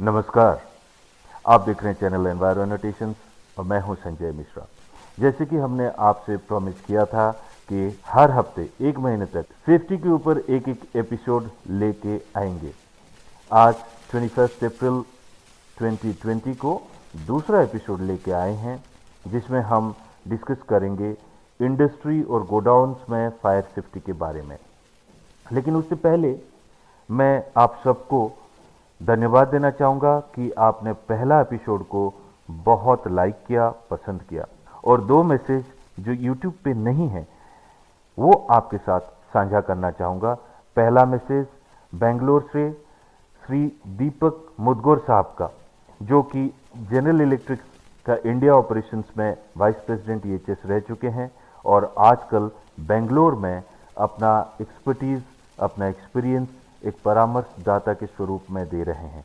नमस्कार। आप देख रहे हैं चैनल एनवायरमेंटेशंस और मैं हूं संजय मिश्रा। जैसे कि हमने आपसे प्रॉमिस किया था कि हर हफ्ते एक महीने तक सेफ्टी के ऊपर एक एक एपिसोड लेके आएंगे। आज 21 अप्रैल 2020 को दूसरा एपिसोड लेके आए हैं, जिसमें हम डिस्कस करेंगे इंडस्ट्री और गोडाउन्स में फायर सेफ्टी के बारे में। लेकिन उससे पहले मैं आप सबको धन्यवाद देना चाहूँगा कि आपने पहला एपिसोड को बहुत लाइक किया, पसंद किया, और दो मैसेज जो यूट्यूब पे नहीं है वो आपके साथ साझा करना चाहूँगा। पहला मैसेज बेंगलोर से श्री दीपक मुदगोर साहब का, जो कि जनरल इलेक्ट्रिक का इंडिया ऑपरेशंस में वाइस प्रेसिडेंट ईएचएस रह चुके हैं और आजकल बेंगलोर में अपना एक्सपर्टीज, अपना एक्सपीरियंस एक परामर्शदाता के स्वरूप में दे रहे हैं।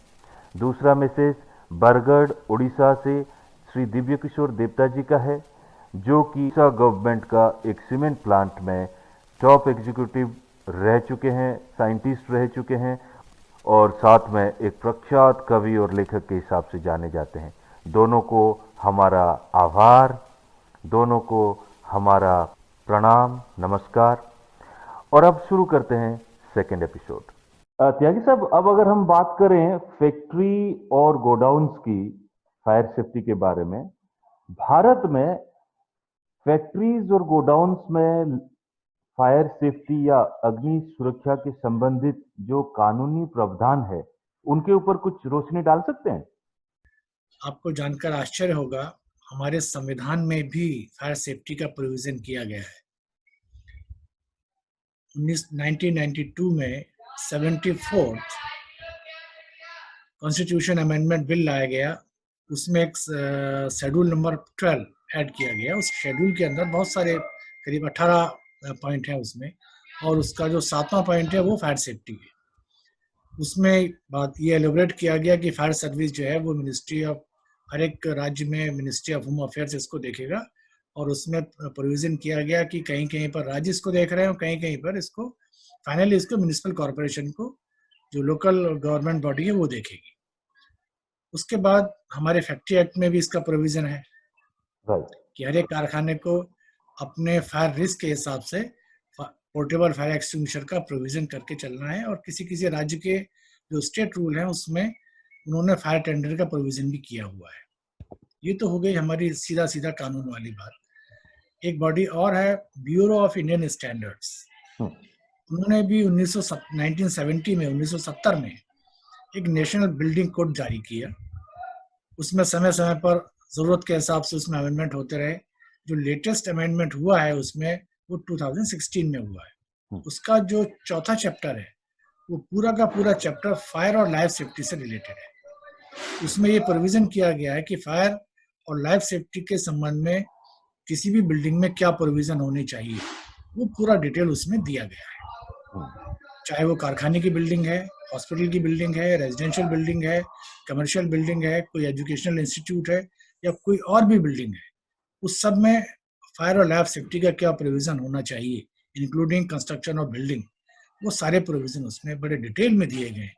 दूसरा मैसेज बरगढ़ उड़ीसा से श्री दिव्य किशोर देवता जी का है, जो कि उड़ीसा गवर्नमेंट का एक सीमेंट प्लांट में टॉप एग्जीक्यूटिव रह चुके हैं, साइंटिस्ट रह चुके हैं और साथ में एक प्रख्यात कवि और लेखक के हिसाब से जाने जाते हैं। दोनों को हमारा आभार, दोनों को हमारा प्रणाम, नमस्कार। और अब शुरू करते हैं सेकेंड एपिसोड। त्यागी साहब, अब अगर हम बात करें फैक्ट्री और गोडाउन्स की फायर सेफ्टी के बारे में, भारत में फैक्ट्रीज और गोडाउन्स में फायर सेफ्टी या अग्नि सुरक्षा के संबंधित जो कानूनी प्रावधान है, उनके ऊपर कुछ रोशनी डाल सकते हैं? आपको जानकर आश्चर्य होगा, हमारे संविधान में भी फायर सेफ्टी का प्रोविजन किया गया है। 1992 में 74th कॉन्स्टिट्यूशन अमेंडमेंट बिल लाया गया। उसमें एक शेड्यूल नंबर 12 ऐड किया गया। उस शेड्यूल के अंदर बहुत सारे करीब 18 पॉइंट है उसमें, और उसका जो 7वां पॉइंट है वो फायर सेफ्टी है। उसमें बात ये एलोबरेट किया गया कि फायर सर्विस जो है वो मिनिस्ट्री ऑफ, हर एक राज्य में मिनिस्ट्री ऑफ होम अफेयर्स इसको देखेगा, और उसमें प्रोविजन किया गया कि कहीं कहीं पर राज्य इसको देख रहे हैं और कहीं कहीं पर इसको फाइनली इसको म्यूनिसिपल कॉरपोरेशन को, जो लोकल गवर्नमेंट बॉडी है, वो देखेगी। उसके बाद हमारे फैक्ट्री एक्ट में भी इसका प्रोविजन है राइट। कि हर एक कारखाने को अपने फायर रिस्क के हिसाब से पोर्टेबल फायर एक्सटिंग्विशर का प्रोविजन करके चलना है, और किसी किसी राज्य के जो स्टेट रूल है उसमें उन्होंने फायर टेंडर का प्रोविजन भी किया हुआ है। ये तो हो गई हमारी सीधा सीधा कानून वाली बात। एक बॉडी और है, ब्यूरो ऑफ इंडियन स्टैंडर्ड्स। उन्होंने भी 1970 में 1970 में एक नेशनल बिल्डिंग कोड जारी किया। उसमें समय समय पर जरूरत के हिसाब से उसमें अमेंडमेंट होते रहे। जो लेटेस्ट अमेंडमेंट हुआ है उसमें वो 2016 में हुआ है। उसका जो चौथा चैप्टर है वो पूरा का पूरा चैप्टर फायर और लाइफ सेफ्टी से रिलेटेड है। उसमें ये प्रोविजन किया गया है कि फायर और लाइफ सेफ्टी के संबंध में किसी भी बिल्डिंग में क्या प्रोविजन होनी चाहिए, वो पूरा डिटेल उसमें दिया गया है। चाहे वो कारखाने की बिल्डिंग है, हॉस्पिटल की बिल्डिंग है, रेजिडेंशियल बिल्डिंग है, कमर्शियल बिल्डिंग है, कोई एजुकेशनल इंस्टीट्यूट है, या कोई और भी बिल्डिंग है, उस सब में फायर और लाइफ सेफ्टी का क्या प्रोविजन होना चाहिए, इंक्लूडिंग कंस्ट्रक्शन ऑफ बिल्डिंग, वो सारे प्रोविजन उसमें बड़े डिटेल में दिए गए।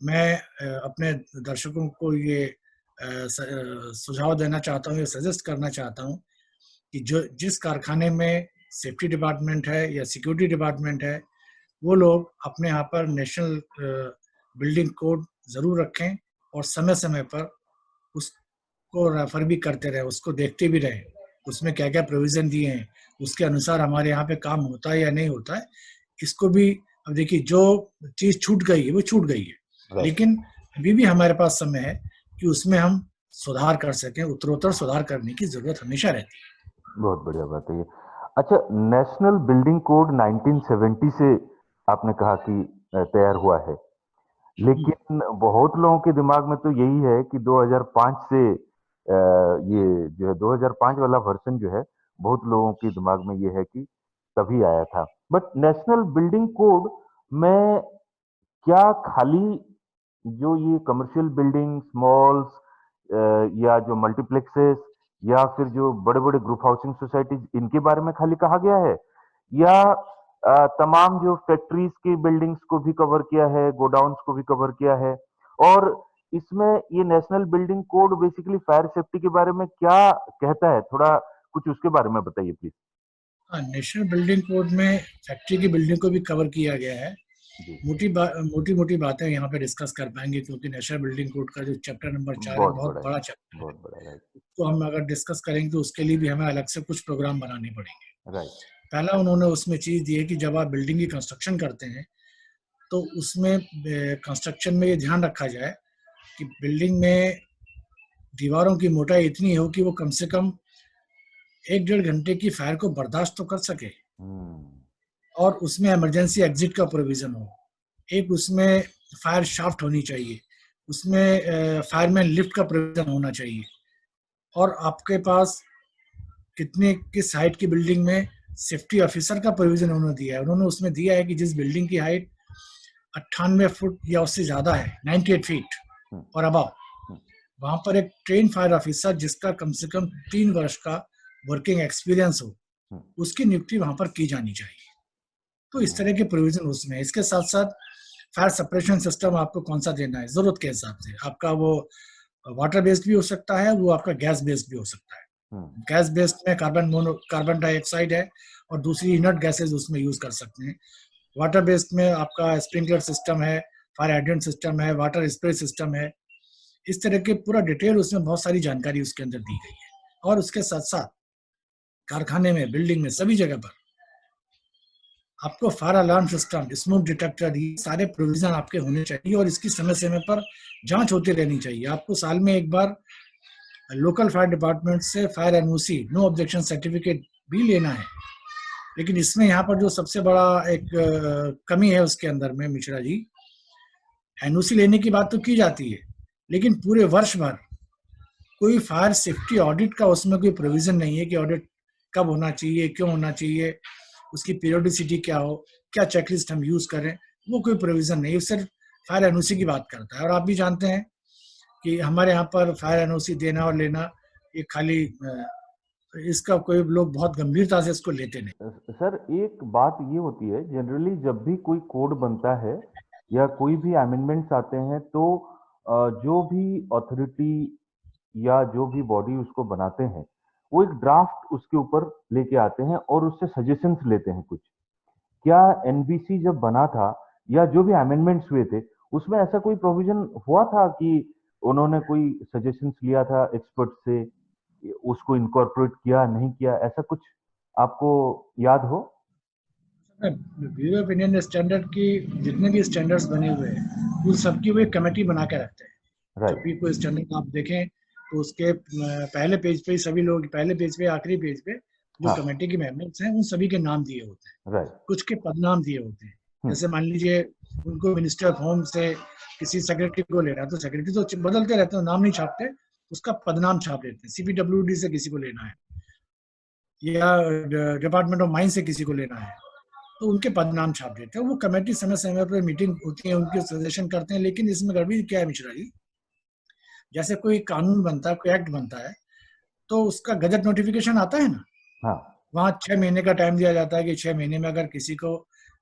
मैं अपने दर्शकों को ये सुझाव देना चाहता हूँ, ये सजेस्ट करना चाहता हूँ कि जो जिस कारखाने में सेफ्टी डिपार्टमेंट है या सिक्योरिटी डिपार्टमेंट है, वो लोग अपने यहाँ पर नेशनल बिल्डिंग कोड जरूर रखें और समय समय पर उसको रेफर भी करते रहे, उसको देखते भी रहे, उसमें क्या क्या प्रोविजन दिए हैं, उसके अनुसार हमारे यहाँ पे काम होता है या नहीं होता है। इसको भी, अब देखिए, जो चीज छूट गई है वो छूट गई है, लेकिन अभी भी हमारे पास समय है कि उसमें हम सुधार कर सकें। उत्तरोत्तर सुधार करने की जरूरत हमेशा रहती है। बहुत बढ़िया बात है ये। अच्छा, नेशनल बिल्डिंग कोड 1970 से आपने कहा कि तैयार हुआ है, लेकिन बहुत लोगों के दिमाग में तो यही है कि 2005 से ये जो है 2005 वाला वर्जन जो है, बहुत लोगों के दिमाग में ये है कि तभी आया था। बट नेशनल बिल्डिंग कोड में क्या खाली जो ये कमर्शियल बिल्डिंग्स, मॉल्स या जो मल्टीप्लेक्सेस या फिर जो बड़े-बड़े ग्रुप हाउसिंग सोसाइटीज, इनके बारे में खाली कहा गया है, या तमाम जो फैक्ट्रीज की बिल्डिंग्स को भी कवर किया है, गोडाउन्स को भी कवर किया है? और इसमें ये national building code basically fire safety के बारे में क्या कहता है, थोड़ा कुछ उसके बारे में बताइए प्लीज। हाँ, नेशनल बिल्डिंग कोड में फैक्ट्री की बिल्डिंग को भी कवर किया गया है। जी। मोटी मोटी बातें यहाँ पे डिस्कस कर पाएंगे, क्योंकि नेशनल बिल्डिंग कोड का जो चैप्टर नंबर 4 है बहुत बहुत बड़ा है। बड़ा चैप्टर है। बहुत बड़ा, राइट। तो हम अगर डिस्कस करेंगे तो उसके लिए भी हमें अलग से कुछ प्रोग्राम बनाने पड़ेंगे। राइट। पहला उन्होंने उसमें चीज दी है कि जब आप बिल्डिंग की कंस्ट्रक्शन करते हैं तो उसमें कंस्ट्रक्शन में ये ध्यान रखा जाए कि बिल्डिंग में दीवारों की मोटाई इतनी हो कि वो कम से कम 1-1.5 घंटे की फायर को बर्दाश्त तो कर सके, हम्म। और उसमें इमरजेंसी एग्जिट का प्रोविजन हो। एक उसमें फायर शाफ्ट होनी चाहिए, उसमें फायरमैन लिफ्ट का प्रोविजन होना चाहिए, और आपके पास कितने किस हाइट की बिल्डिंग में सेफ्टी ऑफिसर का प्रोविजन उन्होंने दिया है। उन्होंने उसमें दिया है कि जिस बिल्डिंग की हाइट 98 फुट या उससे ज्यादा है, 98 फीट हम्म। और अबव, हम्म। वहां पर एक ट्रेन फायर ऑफिसर जिसका कम से कम 3 वर्ष का वर्किंग एक्सपीरियंस हो, हम्म। उसकी नियुक्ति वहां पर की जानी चाहिए। तो इस तरह हम्म। के प्रोविजन उसमें है। इसके साथ साथ फायर सेपरेशन सिस्टम आपको कौन सा देना है जरूरत के हिसाब से, आपका वो वाटर बेस्ड भी हो सकता है, वो आपका गैस बेस्ड भी हो सकता है। हम्म। गैस बेस्ड में कार्बन डाइऑक्साइड है, और दूसरी इनर्ट गैसेज उसमें यूज कर सकते हैं। वाटर बेस्ड में आपका स्प्रिंकलर सिस्टम है, फायर हाइड्रेंट सिस्टम है, वाटर स्प्रे सिस्टम है। इस तरह के पूरा डिटेल उसमें बहुत सारी जानकारी उसके अंदर दी गई है। और उसके साथ साथ कारखाने में, बिल्डिंग में, सभी जगह पर आपको fire alarm system, smoke detector, ये सारे प्रोविजन आपके होने चाहिए, और इसकी समय समय पर जांच होती रहनी चाहिए। आपको साल में एक बार लोकल फायर डिपार्टमेंट से fire NOC, no objection certificate भी लेना है। लेकिन इसमें यहाँ पर जो सबसे बड़ा एक कमी है उसके अंदर में मिश्रा जी, एनओसी लेने की बात तो की जाती है, लेकिन पूरे वर्ष भर कोई फायर सेफ्टी ऑडिट का उसमें कोई प्रोविजन नहीं है कि ऑडिट कब होना चाहिए, क्यों होना चाहिए, उसकी पीरियोडिसिटी क्या हो, क्या चेकलिस्ट हम यूज करें, वो कोई प्रोविजन नहीं है। सिर्फ फायर एनओसी की बात करता है। और आप भी जानते हैं कि हमारे यहाँ पर फायर एनओसी देना और लेना, ये खाली इसका कोई लोग बहुत गंभीरता से इसको लेते नहीं। सर एक बात ये होती है, जनरली जब भी कोई कोड बनता है या कोई भी अमेंडमेंट्स आते हैं तो जो भी अथॉरिटी या जो भी बॉडी उसको बनाते हैं वो एक ड्राफ्ट उसके ऊपर लेके आते हैं और उससे सजेशंस लेते हैं कुछ। क्या एनबीसी जब बना था या जो भी अमेंडमेंट्स हुए थे उसमें ऐसा कोई प्रोविजन हुआ था कि उन्होंने कोई सजेशंस लिया था एक्सपर्ट से, उसको इनकॉर्पोरेट किया नहीं किया, ऐसा कुछ आपको याद हो? ब्यूरो ऑफ इंडियन स्टैंडर्ड की जितने भी स्टैंडर्ड्स बने हुए हैं उन सबकी वो एक कमेटी बना के रखते हैं। जब राइट। भी कोई स्टैंडर्ड आप देखें तो उसके पहले पेज पे ही सभी लोग, पहले पेज पे, आखिरी पेज पे जो हाँ। कमेटी के मेंबर्स हैं उन सभी के नाम दिए होते हैं, राइट। कुछ के पदनाम दिए होते हैं। हम्म। जैसे मान लीजिए उनको मिनिस्टर ऑफ होम से किसी सेक्रेटरी को लेना है, तो सेक्रेटरी तो बदलते रहते हैं, नाम नहीं छापते, उसका पदनाम छाप लेते हैं। सीपीडब्ल्यूडी से किसी को लेना है या डिपार्टमेंट ऑफ माइन से किसी को लेना है, तो उनके पदनाम छाप देते हैं। वो कमेटी समय समय पर मीटिंग होती है, उनके सजेशन करते हैं। लेकिन इसमें गड़बड़ी क्या है मिश्रा जी, जैसे कोई कानून बनता है, कोई एक्ट बनता है, तो उसका गजट नोटिफिकेशन आता है ना, हाँ। वहां 6 महीने का टाइम दिया जाता है कि 6 महीने में अगर किसी को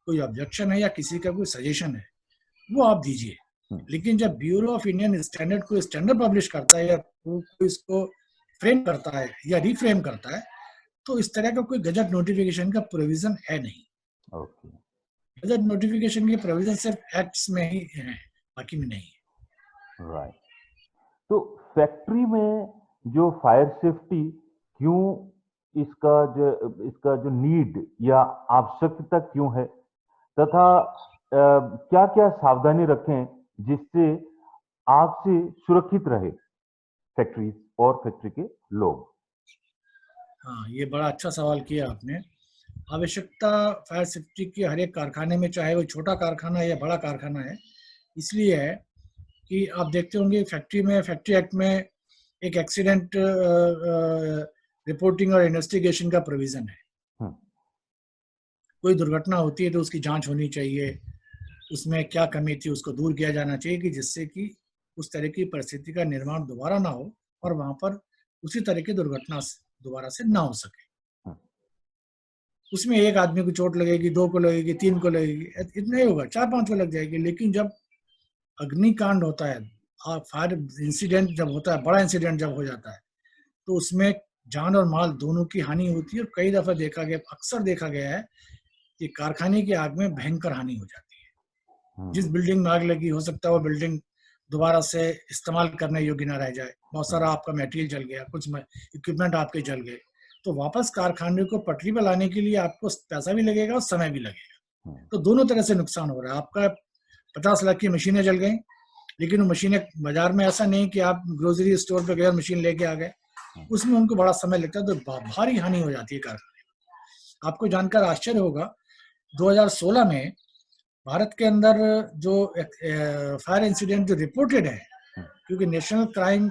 कोई ऑब्जेक्शन है या किसी का कोई सजेशन है वो आप दीजिए। हम्म। लेकिन जब ब्यूरो ऑफ इंडियन स्टैंडर्ड कोई स्टैंडर्ड पब्लिश करता है या कोई इसको फ्रेम करता है या रिफ्रेम करता है, तो इस तरह का कोई गजट नोटिफिकेशन का प्रोविजन है नहीं। ओके। गजट नोटिफिकेशन के प्रोविजन सिर्फ एक्ट्स में ही है, बाकी में नहीं है। राइट। तो फैक्ट्री में जो फायर सेफ्टी क्यों, इसका जो नीड या आवश्यकता क्यों है, तथा क्या क्या सावधानी रखें जिससे आग से सुरक्षित रहे फैक्ट्रीज और फैक्ट्री के लोग? हाँ, ये बड़ा अच्छा सवाल किया आपने। आवश्यकता फायर सेफ्टी की हर एक कारखाने में, चाहे वो छोटा कारखाना है या बड़ा कारखाना है, इसलिए है कि आप देखते होंगे फैक्ट्री में, फैक्ट्री एक्ट में एक एक्सीडेंट रिपोर्टिंग और इन्वेस्टिगेशन का प्रोविजन है। हम्म। कोई दुर्घटना होती है तो उसकी जांच होनी चाहिए, उसमें क्या कमी थी उसको दूर किया जाना चाहिए, कि जिससे कि उस तरह की परिस्थिति का निर्माण दोबारा ना हो और वहां पर उसी तरह की दुर्घटना दोबारा से ना हो सके। हम्म। उसमें एक आदमी को चोट लगेगी, दो को लगेगी, तीन को लगेगी, इतना ही होगा, चार पांच को लग जाएगी। लेकिन जब अग्निकांड होता है, फायर इंसिडेंट जब होता है, बड़ा इंसिडेंट जब हो जाता है, तो उसमें जान और माल दोनों की हानि होती है। और कई दफा अक्सर देखा गया है कि कारखाने की आग में भयंकर हानि हो जाती है। जिस बिल्डिंग में आग लगी, हो सकता है वो बिल्डिंग दोबारा से इस्तेमाल करने योग्य ना रह जाए, बहुत सारा आपका मटेरियल जल गया, कुछ इक्विपमेंट आपके जल गए, तो वापस कारखाने को पटरी पर लाने के लिए आपको पैसा भी लगेगा और समय भी लगेगा। तो दोनों तरह से नुकसान हो रहा है। आपका 50 लाख की मशीनें जल गई, लेकिन वो मशीनें बाजार में ऐसा नहीं कि आप ग्रोसरी स्टोर पे गए और मशीन लेके आ गए, उसमें उनको बड़ा समय लगता है, तो भारी हानि हो जाती है कारखाने। आपको जानकर आश्चर्य होगा, 2016 में भारत के अंदर जो फायर इंसिडेंट जो रिपोर्टेड है, क्योंकि नेशनल क्राइम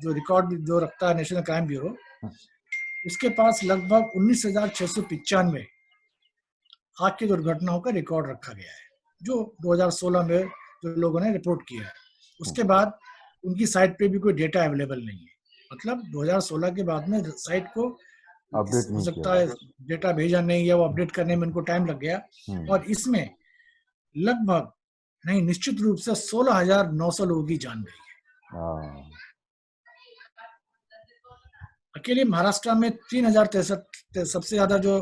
जो रिकॉर्ड जो रखता है नेशनल क्राइम ब्यूरो, उसके पास लगभग 19,695 आग की दुर्घटनाओं का रिकॉर्ड रखा गया है, जो 2016 में जो लोगों ने रिपोर्ट किया है। उसके बाद उनकी साइट पे भी कोई डेटा अवेलेबल नहीं है। मतलब 2016 के बाद में साइट को अपडेट हो नहीं सकता किया। है डेटा भेजा नहीं, या वो अपडेट करने में उनको टाइम लग गया। और इसमें लगभग नहीं, निश्चित रूप से 16,900 लोगों की जान गई है। अकेले महाराष्ट्र में 3,063 सबसे ज्यादा जो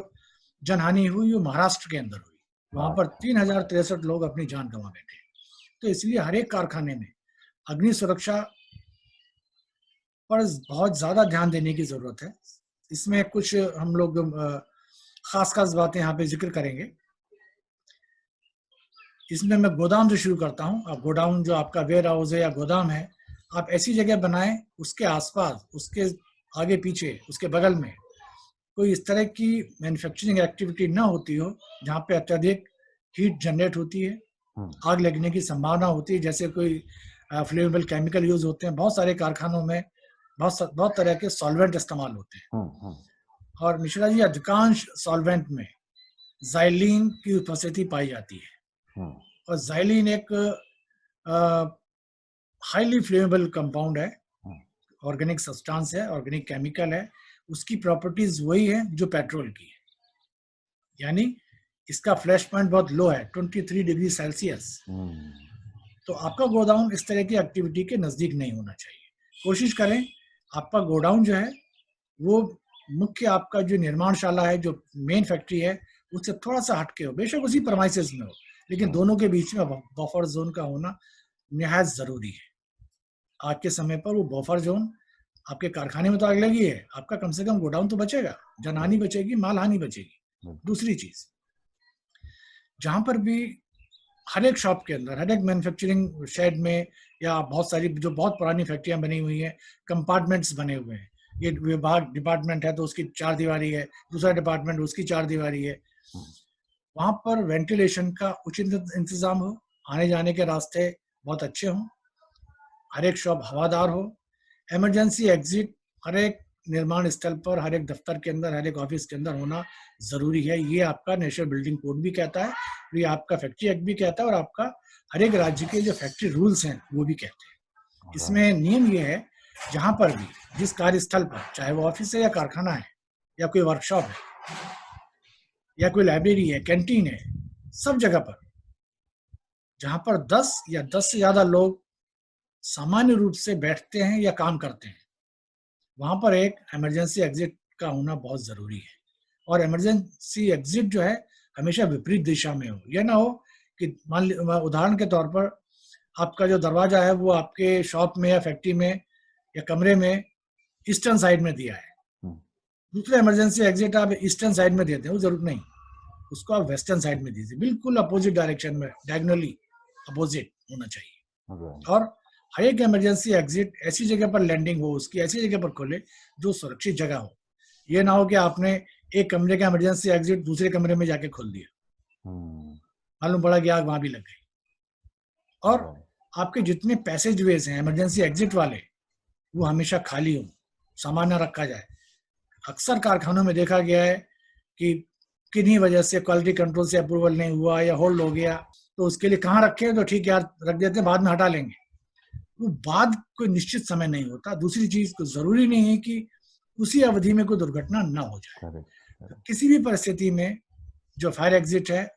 जनहानि हुई वो महाराष्ट्र के अंदर हुई। वहां पर 3,063 लोग अपनी जान गंवा बैठे। तो इसलिए हर एक कारखाने में अग्नि सुरक्षा पर बहुत ज्यादा ध्यान देने की जरूरत है। इसमें कुछ हम लोग खास खास बातें यहाँ पे जिक्र करेंगे। इसमें मैं गोदाम से शुरू करता हूँ। अब गोडाउन जो आपका वेयर हाउस है या गोदाम है, आप ऐसी जगह बनाएं, उसके आसपास, उसके आगे पीछे, उसके बगल में कोई इस तरह की मैन्युफैक्चरिंग एक्टिविटी ना होती हो जहाँ पे अत्यधिक हीट जनरेट होती है, आग लगने की संभावना होती है, जैसे कोई फ्लेमेबल केमिकल यूज होते हैं। बहुत सारे कारखानों में बहुत तरह के सॉल्वेंट इस्तेमाल होते हैं, और मिश्रा जी, अधिकांश सॉल्वेंट में ज़ाइलीन की उपस्थिति पाई जाती है। और ज़ाइलीन एक हाईली फ्लेमेबल कंपाउंड है, ऑर्गेनिक सब्सटेंस है, ऑर्गेनिक केमिकल है। उसकी प्रॉपर्टीज वही है जो पेट्रोल की है, यानी इसका फ्लैश पॉइंट बहुत लो है, 23 डिग्री सेल्सियस। तो आपका गोडाउन इस तरह की एक्टिविटी के नजदीक नहीं होना चाहिए। कोशिश करें आपका गोडाउन जो है वो मुख्य आपका जो निर्माणशाला है, जो मेन फैक्ट्री है, उससे थोड़ा सा हटके हो, बेशक उसी प्रमाइसेस में हो, लेकिन दोनों के बीच में बफर जोन का होना निहायत जरूरी है। आग के समय पर वो बफर जोन, आपके कारखाने में तो आग लगी है, आपका कम से कम गोडाउन तो बचेगा, जनहानि बचेगी, माल हानि बचेगी। दूसरी चीज, जहां पर भी हर एक शॉप के अंदर, हर एक मैन्युफैक्चरिंग शेड में, या बहुत सारी जो बहुत पुरानी फैक्ट्रियां बनी हुई हैं, कंपार्टमेंट्स बने हुए हैं। ये विभाग डिपार्टमेंट है तो उसकी 4 दीवारी है, दूसरा डिपार्टमेंट उसकी 4 दीवारी है। वहां पर वेंटिलेशन का उचित इंतजाम हो, आने जाने के रास्ते बहुत अच्छे हों, हर एक शॉप हवादार हो, इमरजेंसी एग्जिट हर एक निर्माण स्थल पर, हर एक दफ्तर के अंदर, हर एक ऑफिस के अंदर होना जरूरी है। ये आपका नेशनल बिल्डिंग कोड भी कहता है, ये आपका फैक्ट्री एक्ट भी कहता है, और आपका हर एक राज्य के जो फैक्ट्री रूल्स हैं वो भी कहते हैं। इसमें नियम ये है, जहां पर भी, जिस कार्यस्थल पर, चाहे वो ऑफिस है या कारखाना है या कोई वर्कशॉप है या कोई लाइब्रेरी है, कैंटीन है, सब जगह पर जहां पर 10 या 10 से ज्यादा लोग सामान्य रूप से बैठते हैं या काम करते हैं, वहां पर एक इमरजेंसी एग्जिट का होना बहुत जरूरी है। और इमरजेंसी एग्जिट जो है हमेशा विपरीत दिशा में हो। यह ना हो कि उदाहरण के तौर पर आपका जो दरवाजा है वो आपके शॉप में या फैक्ट्री में या कमरे में ईस्टर्न साइड में दिया है, दूसरा इमरजेंसी एग्जिट आप ईस्टर्न साइड में देते हैं, वो जरूरत नहीं, उसको आप वेस्टर्न साइड में दीजिए, बिल्कुल अपोजिट डायरेक्शन में, डायगोनली अपोजिट होना चाहिए। और हर एक इमरजेंसी एग्जिट ऐसी जगह पर लैंडिंग हो, उसकी ऐसी जगह पर खोले जो सुरक्षित जगह हो। ये ना हो कि आपने एक कमरे का इमरजेंसी एग्जिट दूसरे कमरे में जाके खोल दिया, मालूम पड़ा कि आग वहां भी लग गई। और आपके जितने पैसेज वेज हैं इमरजेंसी एग्जिट वाले, वो हमेशा खाली हो, सामान ना रखा जाए। अक्सर कारखानों में देखा गया है कि किन्हीं वजह से क्वालिटी कंट्रोल से अप्रूवल नहीं हुआ या होल्ड हो गया, तो उसके लिए कहाँ रखे, तो ठीक है यार रख देते हैं, बाद में हटा लेंगे। वो बाद कोई निश्चित समय नहीं होता। दूसरी चीज, को जरूरी नहीं है कि उसी अवधि में कोई दुर्घटना ना हो जाए। किसी भी परिस्थिति में जो फायर एग्जिट है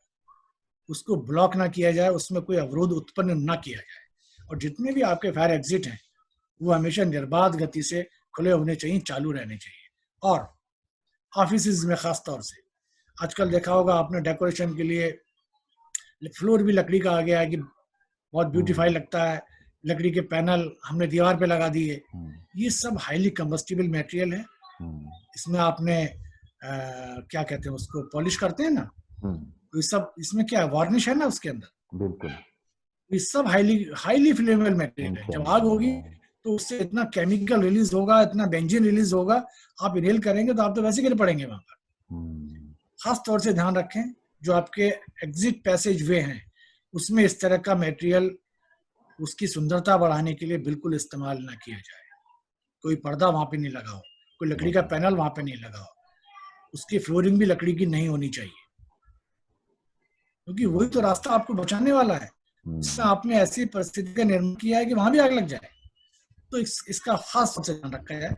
उसको ब्लॉक ना किया जाए, उसमें कोई अवरोध उत्पन्न ना किया जाए। और जितने भी आपके फायर एग्जिट हैं वो हमेशा निर्बाध गति से खुले होने चाहिए, चालू रहने चाहिए। और ऑफिस में खास तौर से आजकल देखा होगा आपने, डेकोरेशन के लिए फ्लोर भी लकड़ी का आ गया है कि बहुत ब्यूटीफाई लगता है, लकड़ी के पैनल हमने दीवार पे लगा दिए। ये सब हाईली कंबस्टिबल मटेरियल है। इसमें आपने क्या कहते हैं उसको, पॉलिश करते हैं ना, तो ये सब इसमें क्या है, वार्निश है ना उसके अंदर। बिल्कुल। ये सब हाईली हाईली फ्लेमेबल मटेरियल है। जब आग होगी तो उससे इतना केमिकल रिलीज होगा, इतना बेंजीन रिलीज होगा, आप इनहेल करेंगे तो आप तो वैसे गिर पड़ेंगे वहां पर। खास तौर से ध्यान रखें जो आपके एग्जिट पैसेज वे हैं उसमें इस तरह का मटेरियल उसकी सुंदरता बढ़ाने के लिए बिल्कुल इस्तेमाल ना किया जाए। कोई पर्दा वहां पे नहीं लगाओ, कोई लकड़ी का पैनल वहां पे नहीं लगाओ, उसकी फ्लोरिंग भी लकड़ी की नहीं होनी चाहिए, क्योंकि वही तो रास्ता आपको बचाने वाला है। उसमें आपने ऐसी परिस्थिति का निर्माण किया है कि वहां भी आग लग जाए। तो इसका खास तौर से ध्यान रखा जाए।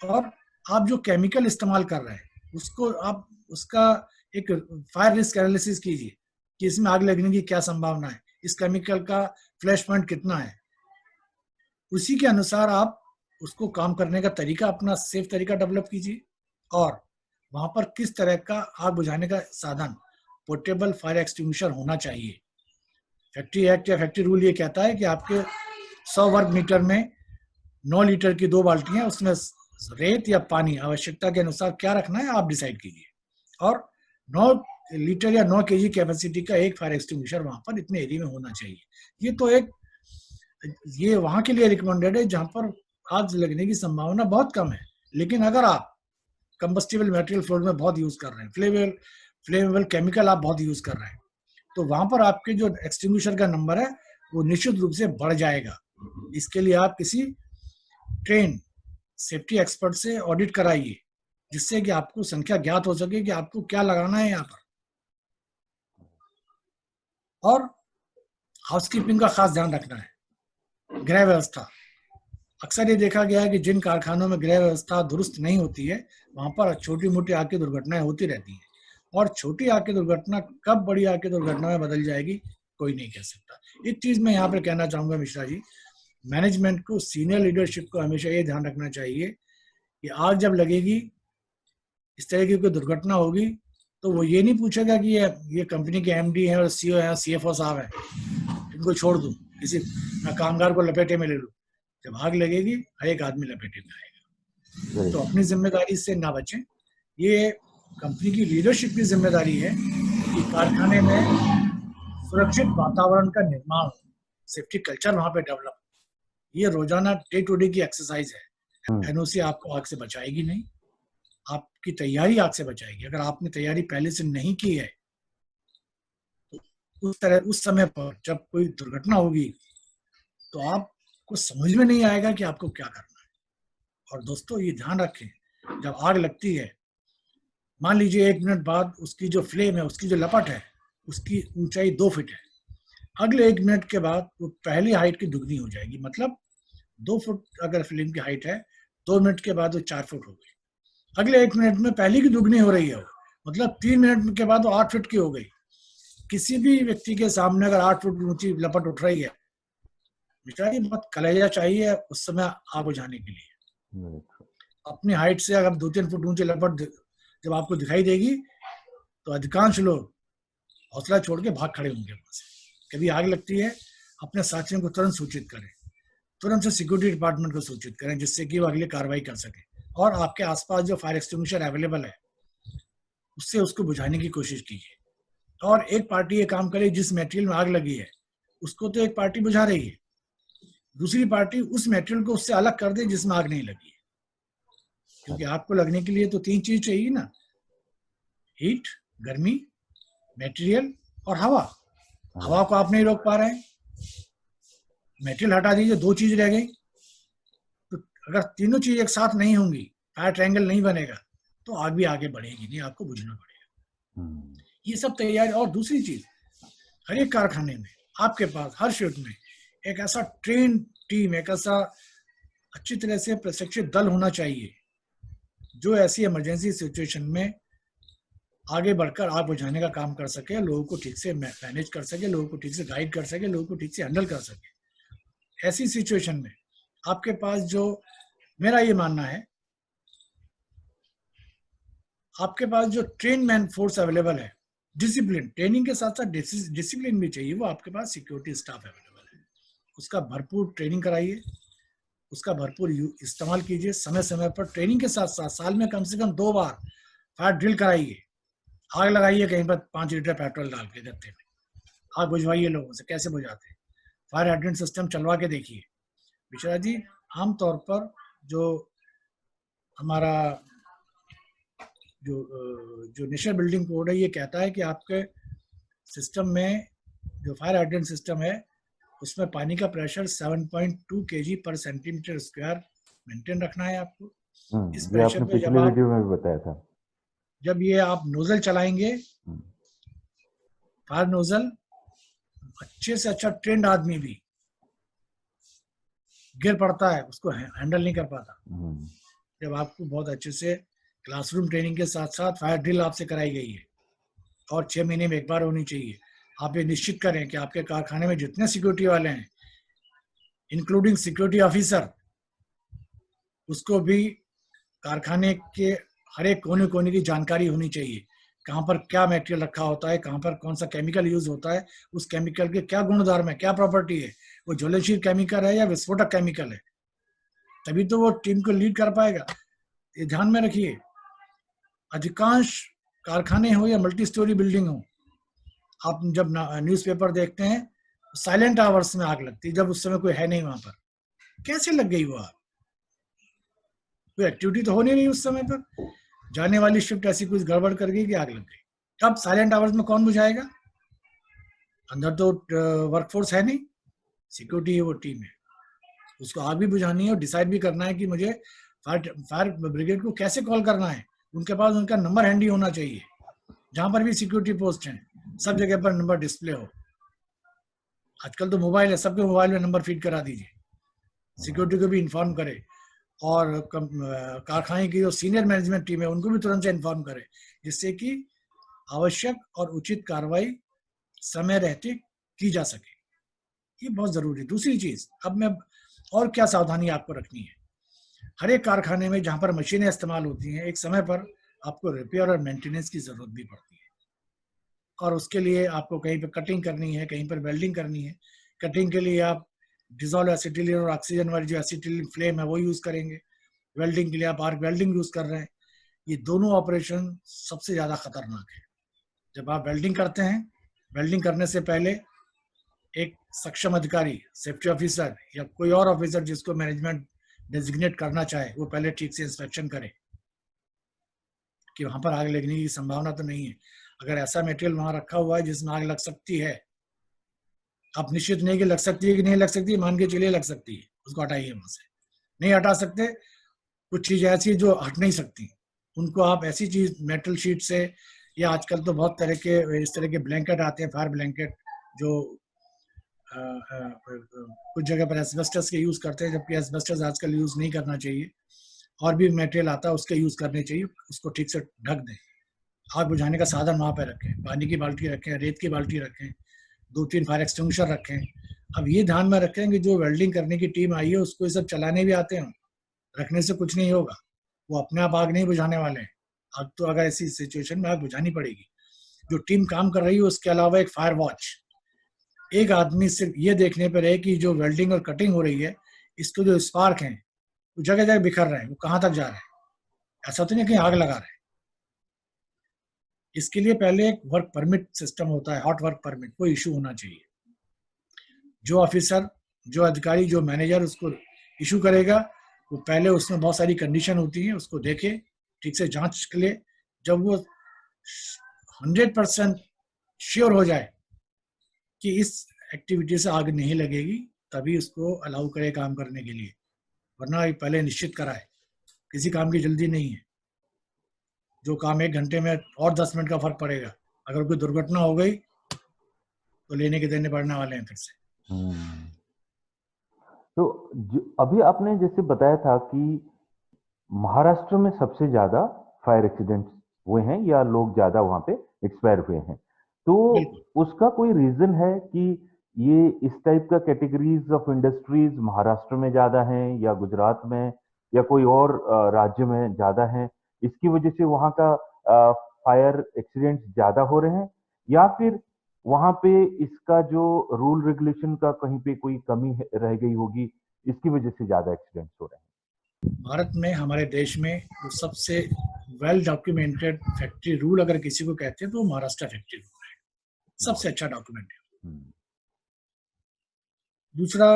और आप जो केमिकल इस्तेमाल कर रहे हैं उसको आप उसका एक फायर रिस्क एनालिसिस कीजिए कि इसमें आग लगने की क्या संभावना है, इस केमिकल का फ्लैश पॉइंट कितना है। उसी के अनुसार आप उसको काम करने का तरीका, अपना सेफ तरीका डेवलप कीजिए। और वहां पर किस तरह का आग बुझाने का साधन, पोर्टेबल फायर एक्सटिंग्विशर होना चाहिए। फैक्ट्री एक्ट या फैक्ट्री रूल ये कहता है कि आपके 100 वर्ग मीटर में 9 लीटर की 2 बाल्टियां, उसमें रेत या पानी आवश्यकता के अनुसार क्या रखना है आप डिसाइड कीजिए। और 9 लीटर या 9 केजी कैपेसिटी का एक फायर एक्सटिंग्विशर वहां पर इतने एरिया में होना चाहिए। ये तो ये वहां के लिए रिकमेंडेड है जहां पर आग लगने की संभावना बहुत कम है। लेकिन अगर आप कंबस्टिबल मटेरियल फ्लोर में बहुत यूज कर रहे हैं, फ्लेमेबल केमिकल आप बहुत यूज कर रहे हैं, तो वहां पर आपके जो एक्सटिंग्विशर का नंबर है वो निश्चित रूप से बढ़ जाएगा। इसके लिए आप किसी ट्रेन सेफ्टी एक्सपर्ट से ऑडिट कराइए, जिससे कि आपको संख्या ज्ञात हो सके कि आपको क्या लगाना है यहाँ पर। और हाउसकीपिंग का खास ध्यान रखना है। गृह व्यवस्था, अक्सर ये देखा गया है कि जिन कारखानों में गृह व्यवस्था दुरुस्त नहीं होती है वहां पर छोटी मोटी आग की दुर्घटनाएं होती रहती हैं। और छोटी आग की दुर्घटना कब बड़ी आग की दुर्घटना में बदल जाएगी कोई नहीं कह सकता। एक चीज मैं यहाँ पे कहना चाहूंगा मिश्रा जी, मैनेजमेंट को, सीनियर लीडरशिप को हमेशा ये ध्यान रखना चाहिए कि आग जब लगेगी, इस तरह की कोई दुर्घटना होगी, तो वो ये नहीं पूछेगा कि ये कंपनी के एमडी हैं और सीईओ हैं, सीएफओ साहब हैं, इनको छोड़ दूं, किसी कामगार को लपेटे में ले लूं। जब आग लगेगी हर एक आदमी लपेटे में आएगा। तो अपनी जिम्मेदारी से ना बचें। ये कंपनी की लीडरशिप की जिम्मेदारी है कि कारखाने में सुरक्षित वातावरण का निर्माण, सेफ्टी कल्चर वहां पे डेवलप। ये रोजाना डे टू डे की एक्सरसाइज है। एनओसी आपको आग से बचाएगी नहीं, आपकी तैयारी आग से बचाएगी। अगर आपने तैयारी पहले से नहीं की है तो उस समय पर जब कोई दुर्घटना होगी तो आपको समझ में नहीं आएगा कि आपको क्या करना है। और दोस्तों ये ध्यान रखें, जब आग लगती है, मान लीजिए 1 मिनट बाद उसकी जो फ्लेम है, उसकी जो लपट है, उसकी ऊंचाई 2 फीट है। अगले 1 मिनट के बाद वो पहली हाइट की दुगनी हो जाएगी। मतलब 2 फुट अगर फ्लेम की हाइट है, 2 मिनट के बाद वो 4 फुट हो गई। अगले 1 मिनट में पहली की दुगनी हो रही है वो, मतलब 3 मिनट के बाद वो 8 फीट की हो गई। किसी भी व्यक्ति के सामने अगर 8 फुट ऊंची लपट उठ रही है, बेचारी बहुत कलेजा चाहिए उस समय आग बुझाने के लिए। अपनी हाइट से अगर 2-3 फुट ऊंची लपट जब आपको दिखाई देगी तो अधिकांश लोग हौसला छोड़ के भाग खड़े होंगे वहां से। कभी आग लगती है, अपने साथियों को तुरंत सूचित करें, तुरंत से सिक्योरिटी डिपार्टमेंट को सूचित करें, जिससे कि वो अगली कार्रवाई कर सके। और आपके आसपास जो फायर एक्सटिंग्विशर अवेलेबल है उससे उसको बुझाने की कोशिश कीजिए। और एक पार्टी ये काम करे, जिस मटेरियल में आग लगी है उसको तो एक पार्टी बुझा रही है, दूसरी पार्टी उस मटेरियल को उससे अलग कर दे जिसमें आग नहीं लगी है। क्योंकि आग को लगने के लिए तो 3 चीज चाहिए ना, हीट, गर्मी, मटेरियल और हवा। हवा को आप नहीं रोक पा रहे हैं, मटेरियल हटा दीजिए, 2 चीज रह गई। तो अगर तीनों चीज एक साथ नहीं होंगी, फायर ट्रायंगल नहीं बनेगा, तो आग भी आगे बढ़ेगी नहीं, आपको बुझना पड़ेगा। ये सब तैयारी। और दूसरी चीज, हर एक कारखाने में आपके पास हर शिफ्ट में एक ऐसा ट्रेन टीम, एक ऐसा अच्छी तरह से प्रशिक्षित दल होना चाहिए जो ऐसी इमरजेंसी सिचुएशन में आगे बढ़कर आग बुझाने का काम कर सके, लोगों को ठीक से मैनेज कर सके, लोगों को ठीक से गाइड कर सके, लोगों को ठीक से हैंडल कर सके। ऐसी सिचुएशन में आपके पास जो, मेरा ये मानना है, आपके पास जो ट्रेन मैन फोर्स अवेलेबल है, डिसिप्लिन, ट्रेनिंग के साथ साथ डिसिप्लिन भी चाहिए, वो आपके पास सिक्योरिटी स्टाफ अवेलेबल है। उसका भरपूर ट्रेनिंग कराइए, उसका भरपूर इस्तेमाल कीजिए। समय समय पर ट्रेनिंग के साथ साथ साल में कम से कम 2 बार फायर ड्रिल कराइए। आग लगाइए कहीं पर 5 लीटर पेट्रोल डाल के गत्ते में, आग बुझवाइए लोगों से, कैसे बुझाते हैं, फायर हाइड्रेंट सिस्टम चलवा के देखिए। विश्वनाथ जी, आमतौर पर जो हमारा जो नेशनल बिल्डिंग कोड है, ये कहता है कि आपके सिस्टम में जो फायर हाइड्रेंट सिस्टम है उसमें पानी का प्रेशर 7.2 kg पर सेंटीमीटर स्क्वायर मेंटेन रखना है आपको। इस ये प्रेशर आपने पे पिछले वीडियो में भी बताया था। जब ये आप नोजल चलाएंगे, फायर नोजल, अच्छे से अच्छा ट्रेंड आदमी भी गिर पड़ता है, उसको हैंडल नहीं कर पाता। जब आपको बहुत अच्छे से क्लासरूम ट्रेनिंग के साथ साथ फायर ड्रिल आपसे कराई गई है और 6 महीने में एक बार होनी चाहिए, आप ये निश्चित करें कि आपके कारखाने में जितने सिक्योरिटी वाले हैं, इंक्लूडिंग सिक्योरिटी ऑफिसर, उसको भी कारखाने के हर एक कोने कोने की जानकारी होनी चाहिए। कहाँ पर क्या मटेरियल रखा होता है, कहाँ पर कौन सा केमिकल यूज होता है, उस केमिकल के क्या गुणधर्म है, क्या प्रॉपर्टी है, वो ज्वलनशील केमिकल है या विस्फोटक केमिकल है, तभी तो वो टीम को लीड कर पाएगा। ये ध्यान में रखिए, अधिकांश कारखाने हो या मल्टी स्टोरी बिल्डिंग हो, आप जब न्यूज़पेपर देखते हैं, साइलेंट आवर्स में आग लगती है, जब उस समय कोई है नहीं वहां पर। कैसे लग गई वो आग? कोई एक्टिविटी तो हो नहीं रही उस समय पर, जाने वाली शिफ्ट ऐसी कुछ गड़बड़ कर गई कि आग लग गई। अब साइलेंट आवर्स में कौन बुझाएगा? अंदर तो वर्कफोर्स है नहीं, सिक्योरिटी है वो टीम है, उसको आग भी बुझानी है और डिसाइड भी करना है कि मुझे फायर ब्रिगेड को कैसे कॉल करना है। उनके पास उनका नंबर हैंडी होना चाहिए। जहां पर भी सिक्योरिटी पोस्ट है, सब जगह पर नंबर डिस्प्ले हो। आजकल तो मोबाइल है, सबके मोबाइल में नंबर फीड करा दीजिए, सिक्योरिटी को भी इन्फॉर्म करे, और कारखाने की जो सीनियर मैनेजमेंट टीम है उनको भी तुरंत से इन्फॉर्म करे, जिससे कि आवश्यक और उचित कार्रवाई समय रहते की जा सके। ये बहुत जरूरी है। दूसरी चीज, अब मैं और क्या सावधानी आपको रखनी है, हर एक कारखाने में जहां पर मशीनें इस्तेमाल होती हैं, एक समय पर आपको रिपेयर और मेंटेनेंस की जरूरत भी पड़ती है, और उसके लिए आपको कहीं पर कटिंग करनी है, कहीं पर वेल्डिंग करनी है। कटिंग के लिए आप डिजोल्व एसिटिलीन और ऑक्सीजन वाली जो एसिटिलीन फ्लेम है वो यूज करेंगे। वेल्डिंग के लिए आप आर्क वेल्डिंग यूज कर रहे हैं। ये दोनों ऑपरेशन सबसे ज्यादा खतरनाक है। जब आप वेल्डिंग करते हैं, वेल्डिंग करने से पहले एक सक्षम अधिकारी, सेफ्टी ऑफिसर या कोई और ऑफिसर जिसको मैनेजमेंट डेजिग्नेट करना चाहे, वो पहले ठीक से इंस्पेक्शन करे कि वहां पर आग लगने की संभावना तो नहीं है। अगर ऐसा मटेरियल वहां रखा हुआ है जिसमें आग लग सकती है, आप निश्चित नहीं कि लग सकती है कि नहीं लग सकती है, मान के चलिए लग सकती है, उसको हटाइए वहां से। नहीं हटा सकते, कुछ चीज ऐसी जो हट नहीं सकती, उनको आप ऐसी चीज मेटल शीट से, या आजकल तो बहुत तरह के इस तरह के ब्लैंकेट आते हैं, फायर ब्लैंकेट, जो कुछ जगह पर एस्बेस्टस के यूज करते हैं, जबकि एस्बेस्टस आजकल यूज नहीं करना चाहिए। और भी मटेरियल आता है उसके यूज करने चाहिए, उसको ठीक से ढक दें। आग बुझाने का साधन वहां पर रखें, पानी की बाल्टी रखें, रेत की बाल्टी रखें, 2-3 फायर एक्सटिंग्विशर रखें। अब ये ध्यान में रखें कि जो वेल्डिंग करने की टीम आई है उसको ये सब चलाने भी आते हैं, रखने से कुछ नहीं होगा, वो अपने आप आग नहीं बुझाने वाले हैं। अब तो अगर ऐसी सिचुएशन में आग बुझानी पड़ेगी, जो टीम काम कर रही है उसके अलावा एक फायर वॉच, एक आदमी सिर्फ ये देखने पर है कि जो वेल्डिंग और कटिंग हो रही है, इसको जो स्पार्क है वो जगह जगह बिखर रहे हैं, वो कहाँ तक जा रहे हैं, ऐसा तो नहीं कहीं आग लगा रहे हैं। इसके लिए पहले एक वर्क परमिट सिस्टम होता है, हॉट वर्क परमिट, वो इशू होना चाहिए। जो ऑफिसर, जो अधिकारी, जो मैनेजर उसको इशू करेगा, वो पहले उसमें बहुत सारी कंडीशन होती है, उसको देखे, ठीक से जांच के लिए, जब वो 100% श्योर हो जाए कि इस एक्टिविटी से आग नहीं लगेगी, तभी उसको अलाउ करे काम करने के लिए, वरना पहले निश्चित कराए। किसी काम की जल्दी नहीं है, जो काम 1 घंटे में और 10 मिनट का फर्क पड़ेगा, अगर कोई दुर्घटना हो गई तो लेने के देने पड़ने वाले हैं फिर से। तो अभी आपने जैसे बताया था कि महाराष्ट्र में सबसे ज्यादा फायर एक्सीडेंट्स हुए हैं या लोग ज्यादा वहां पे एक्सपायर हुए हैं, तो बिल्कुल। उसका कोई रीजन है कि ये इस टाइप का कैटेगरीज ऑफ इंडस्ट्रीज महाराष्ट्र में ज्यादा हैं या गुजरात में या कोई और राज्य में ज्यादा हैं, इसकी वजह से वहाँ का फायर एक्सीडेंट्स ज्यादा हो रहे हैं, या फिर वहाँ पे इसका जो रूल रेगुलेशन का कहीं पे कोई कमी रह गई होगी, इसकी वजह से ज्यादा एक्सीडेंट्स हो रहे भारत में, हमारे देश में जो सबसे वेल डॉक्यूमेंटेड फैक्ट्री रूल अगर किसी को कहते हैं तो वो महाराष्ट्र फैक्ट्री रूल है, सबसे अच्छा डॉक्यूमेंट है। हैं? दूसरा,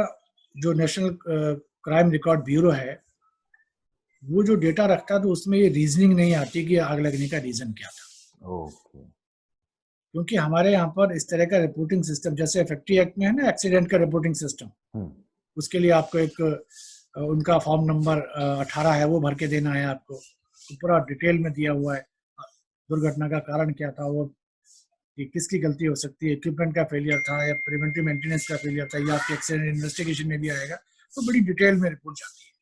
जो नेशनल क्राइम रिकॉर्ड ब्यूरो है, वो जो डेटा रखता है तो उसमें ये रीजनिंग नहीं आती कि आग लगने का रीजन क्या था। ओके। क्योंकि हमारे यहाँ पर इस तरह का रिपोर्टिंग सिस्टम, जैसे फैक्ट्री एक्ट में है ना एक्सीडेंट का रिपोर्टिंग सिस्टम, हम्म। उसके लिए आपको एक उनका फॉर्म नंबर 18 है, वो भर के देना है आपको, तो पूरा डिटेल में दिया हुआ है दुर्घटना का कारण क्या था, वो कि किसकी गलती हो सकती है, इक्विपमेंट का फेलियर था या प्रिवेंटिव मेंटेनेंस का फेलियर था, या आपके एक्सीडेंट इन्वेस्टिगेशन में भी आएगा, तो बड़ी डिटेल में रिपोर्ट जाती है।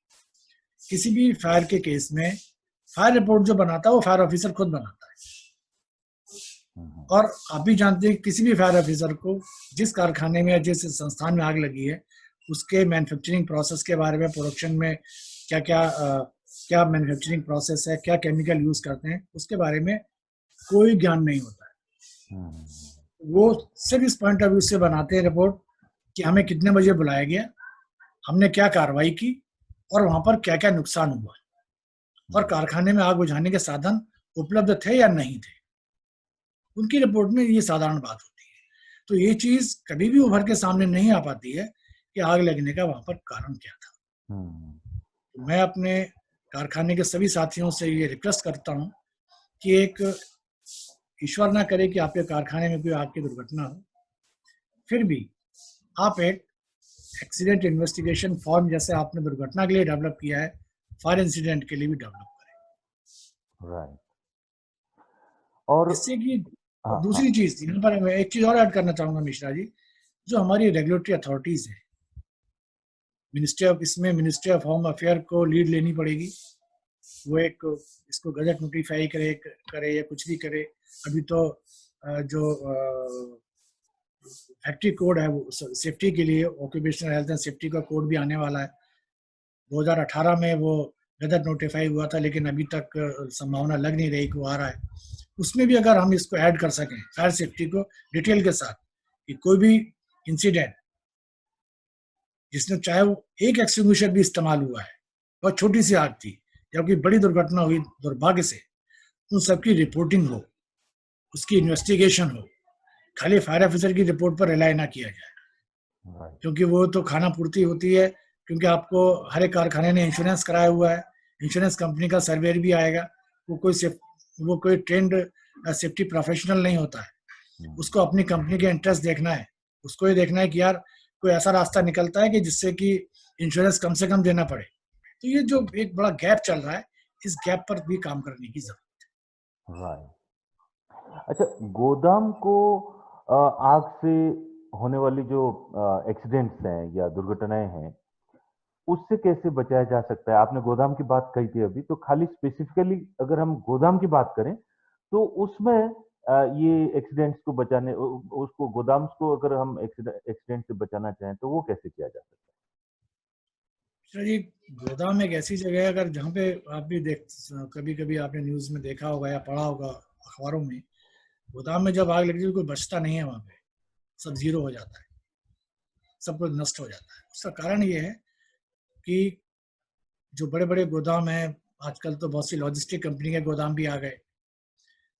किसी भी फायर के केस में फायर रिपोर्ट जो बनाता है वो फायर ऑफिसर खुद बनाता है। और आप भी जानते हैं किसी भी फायर ऑफिसर को जिस कारखाने में या जिस संस्थान में आग लगी है उसके मैन्युफैक्चरिंग प्रोसेस के बारे में, प्रोडक्शन में क्या क्या मैन्युफैक्चरिंग प्रोसेस है, क्या केमिकल यूज करते हैं, उसके बारे में कोई ज्ञान नहीं होता है। वो सिर्फ इस पॉइंट ऑफ व्यू से बनाते हैं रिपोर्ट कि हमें कितने बजे बुलाया गया, हमने क्या कार्रवाई की और वहां पर क्या क्या नुकसान हुआ, और कारखाने में आग बुझाने के साधन उपलब्ध थे या नहीं थे। उनकी रिपोर्ट में ये साधारण बात होती है। तो ये चीज कभी भी उभर के सामने नहीं आ पाती है कि आग लगने का वहां पर कारण क्या था। तो मैं अपने कारखाने के सभी साथियों से ये रिक्वेस्ट करता हूँ कि एक, ईश्वर ना करे कि आपके कारखाने में कोई आग की दुर्घटना हो, फिर भी आप एक एक्सीडेंट इन्वेस्टिगेशन फॉर्म जैसे आपने दुर्घटना के लिए डेवलप किया है, फायर इंसिडेंट के लिए भी डेवलप करें। राइट। और जिससे कि हाँ हाँ। दूसरी चीज, यहाँ पर मैं एक चीज और ऐड करना चाहूंगा मिश्रा जी, जो हमारी रेगुलेटरी अथॉरिटीज है, मिनिस्ट्री ऑफ होम अफेयर को लीड लेनी पड़ेगी। वो एक इसको गजट नोटिफाई करे या कुछ भी करे। अभी तो जो फैक्ट्री कोड है वो सेफ्टी के लिए, ऑक्यूपेशनल हेल्थ एंड सेफ्टी का कोड भी आने वाला है। 2018 में वो गजट नोटिफाई हुआ था, लेकिन अभी तक संभावना लग नहीं रही कि वो आ रहा है। उसमें भी अगर हम इसको ऐड कर सकें फायर सेफ्टी को डिटेल के साथ, कि कोई भी इंसिडेंट जिसमें चाहे वो एक एक्सटिंग्विशर भी इस्तेमाल हुआ है, बहुत छोटी सी आग थी या कोई बड़ी दुर्घटना हुई दुर्भाग्य से, उन सबकी रिपोर्टिंग हो, उसकी इन्वेस्टिगेशन हो, खाली फायर ऑफिसर की रिपोर्ट पर रिलाई ना किया जाए, क्योंकि वो तो खाना पूर्ति होती है। क्योंकि आपको हर एक कारखाने ने इंश्योरेंस कराया हुआ है, इंश्योरेंस कंपनी का सर्वेयर भी आएगा, वो कोई ट्रेंड सेफ्टी प्रोफेशनल नहीं होता है। उसको अपनी कंपनी के इंटरेस्ट देखना है, उसको ये देखना है कि यार कोई ऐसा रास्ता निकलता है कि जिससे कि इंश्योरेंस कम से कम देना पड़े। तो ये जो एक बड़ा गैप चल रहा है, इस गैप पर भी काम करने की जरूरत राइट। अच्छा, गोदाम को आग से होने वाली जो एक्सीडेंट्स हैं या दुर्घटनाएं हैं, उससे कैसे बचाया जा सकता है? आपने गोदाम की बात कही थी अभी, तो खाली स्पेसिफिकली अगर हम गोदाम की बात करें तो उसमें ये एक्सीडेंट्स को बचाने उसको गोदाम्स को अगर हम एक्सीडेंट से बचाना चाहें तो वो कैसे किया जा सकता है। जी, गोदाम एक ऐसी जगह है, अगर जहाँ पे आप भी कभी कभी आपने न्यूज में देखा होगा या पढ़ा होगा अखबारों में, गोदाम में जब आग लगती है कोई बचता नहीं है वहां पे, सब जीरो हो जाता है, सब कुछ नष्ट हो जाता है। उसका कारण ये है कि जो बड़े बड़े गोदाम हैं, आजकल तो बहुत सी लॉजिस्टिक कंपनी के गोदाम भी आ गए,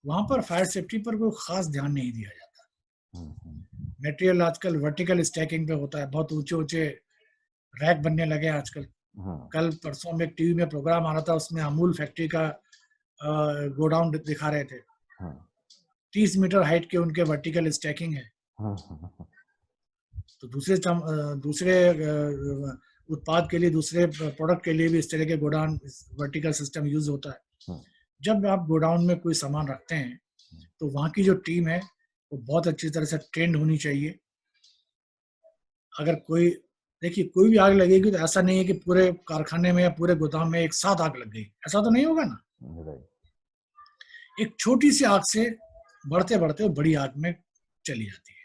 वहां पर फायर सेफ्टी पर कोई खास ध्यान नहीं दिया जाता। है? मटेरियल आजकल वर्टिकल स्टैकिंग पे होता है, बहुत ऊंचे ऊंचे रैक बनने लगे हैं आजकल। हम्म। कल परसों में टीवी में प्रोग्राम आ रहा था, उसमें अमूल फैक्ट्री का गोडाउन दिखा रहे थे। 30 मीटर हाइट के उनके वर्टिकल स्टैकिंग है। तो दूसरे उत्पाद के लिए, दूसरे प्रोडक्ट के लिए भी इस तरह के गोडाउन वर्टिकल सिस्टम यूज होता है। जब आप गोडाउन में कोई सामान रखते हैं तो वहां की जो टीम है वो बहुत अच्छी तरह से ट्रेंड होनी चाहिए। अगर कोई, देखिए कोई भी आग लगेगी तो ऐसा नहीं है कि पूरे कारखाने में या पूरे गोदाम में एक साथ आग लग गई, ऐसा तो नहीं होगा ना। एक छोटी सी आग से बढ़ते बढ़ते बड़ी आग में चली जाती है।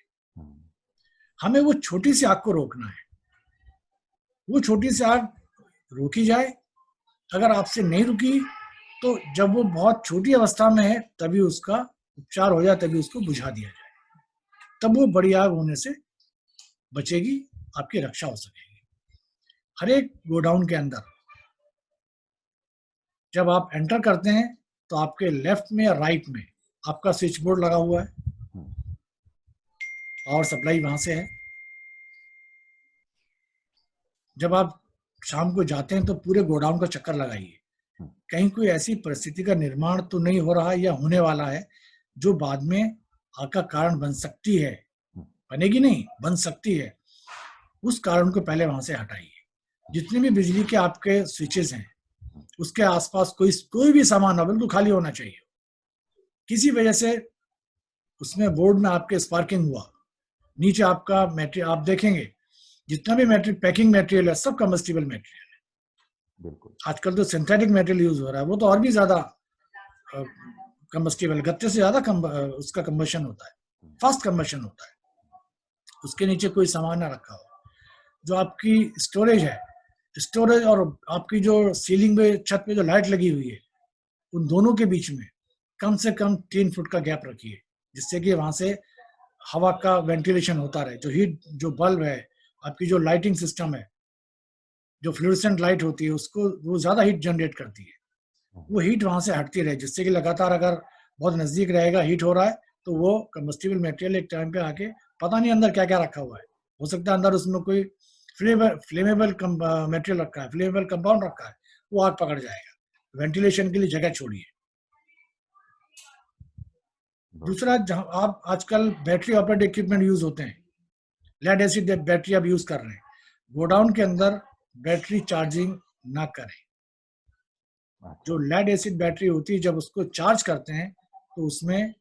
हमें वो छोटी सी आग को रोकना है। वो छोटी सी आग रोकी जाए, अगर आपसे नहीं रुकी तो जब वो बहुत छोटी अवस्था में है तभी उसका उपचार हो जाए, तभी उसको बुझा दिया जाए, तब वो बड़ी आग होने से बचेगी, आपकी रक्षा हो सकेगी। हर एक गोडाउन के अंदर जब आप एंटर करते हैं तो आपके लेफ्ट में या राइट में आपका स्विच बोर्ड लगा हुआ है, पावर सप्लाई वहां से है। जब आप शाम को जाते हैं तो पूरे गोडाउन का चक्कर लगाइए, कहीं कोई ऐसी परिस्थिति का निर्माण तो नहीं हो रहा है या होने वाला है जो बाद में आग का कारण बन सकती है, बनेगी नहीं, बन सकती है। उस कारण को पहले वहां से हटाइए। जितने भी बिजली के आपके स्विचेस हैं उसके आसपास कोई भी सामान हो, बिल्कुल खाली होना चाहिए। किसी वजह से उसमें बोर्ड में आपके स्पार्किंग हुआ, नीचे आपका मेटेरियल आप देखेंगे, जितना भी मेटेरियल पैकिंग मेटेरियल है सब कम्बस्टिबल मेटेरियल है। बिल्कुल। आजकल तो सिंथेटिक मेटेरियल यूज हो रहा है, वो तो और भी ज्यादा कम्बस्टिबल, गत्ते से ज्यादा उसका कम्बशन होता है, फास्ट कम्बशन होता है। उसके नीचे कोई सामान ना रखा हो। जो आपकी स्टोरेज है, स्टोरेज और आपकी जो सीलिंग में छत पे जो लाइट लगी हुई है, उन दोनों के बीच में कम से कम 3 फुट का गैप रखिए, जिससे कि वहां से हवा का वेंटिलेशन होता रहे। जो हीट, जो बल्ब है, आपकी जो लाइटिंग सिस्टम है, जो फ्लोरेसेंट लाइट होती है, उसको वो ज्यादा हीट जनरेट करती है, वो हीट वहां से हटती रहे, जिससे कि लगातार अगर बहुत नजदीक रहेगा, हीट हो रहा है, तो वो कम्बस्टिबल मटेरियल एक टाइम पे आके पता नहीं अंदर क्या क्या रखा हुआ है, हो सकता है अंदर उसमें कोई फ्लेमेबल मटेरियल रखा है, फ्लेमेबल कंपाउंड रखा है, वो आग पकड़ जाएगा। वेंटिलेशन के लिए जगह छोड़िए। दूसरा, जहां आप आजकल बैटरी ऑपरेटेड इक्विपमेंट यूज होते हैं, लेड एसिड बैटरी आप यूज कर रहे हैं, गोडाउन के अंदर बैटरी चार्जिंग ना करें। जो लेड एसिड बैटरी होती है, जब उसको चार्ज करते हैं तो उसमें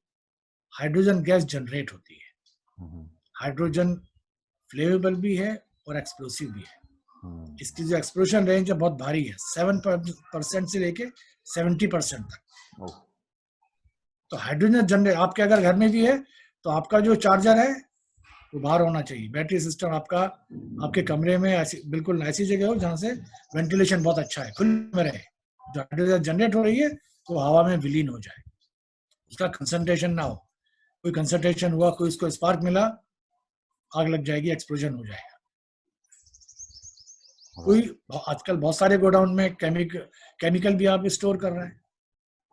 हाइड्रोजन गैस जनरेट होती है। हाइड्रोजन फ्लेमेबल भी है और एक्सप्लोसिव भी है। इसकी जो एक्सप्लोजन रेंज है बहुत भारी है, 7% से लेके 70% तक। तो हाइड्रोजन जनरेट आपके अगर घर में भी है तो आपका जो चार्जर है वो बाहर होना चाहिए। बैटरी सिस्टम आपका आपके कमरे में ऐसी बिल्कुल ऐसी जगह हो जहां से वेंटिलेशन बहुत अच्छा है, खुले में रहे। जो हाइड्रोजन जनरेट हो रही है वो हवा में विलीन हो जाए, उसका कंसंट्रेशन ना हो। कोई कंसंट्रेशन हुआ, कोई उसको स्पार्क मिला, आग लग जाएगी, एक्सप्लोजन हो जाएगा। कोई आजकल बहुत सारे गोडाउन में केमिकल भी आप स्टोर कर रहे हैं।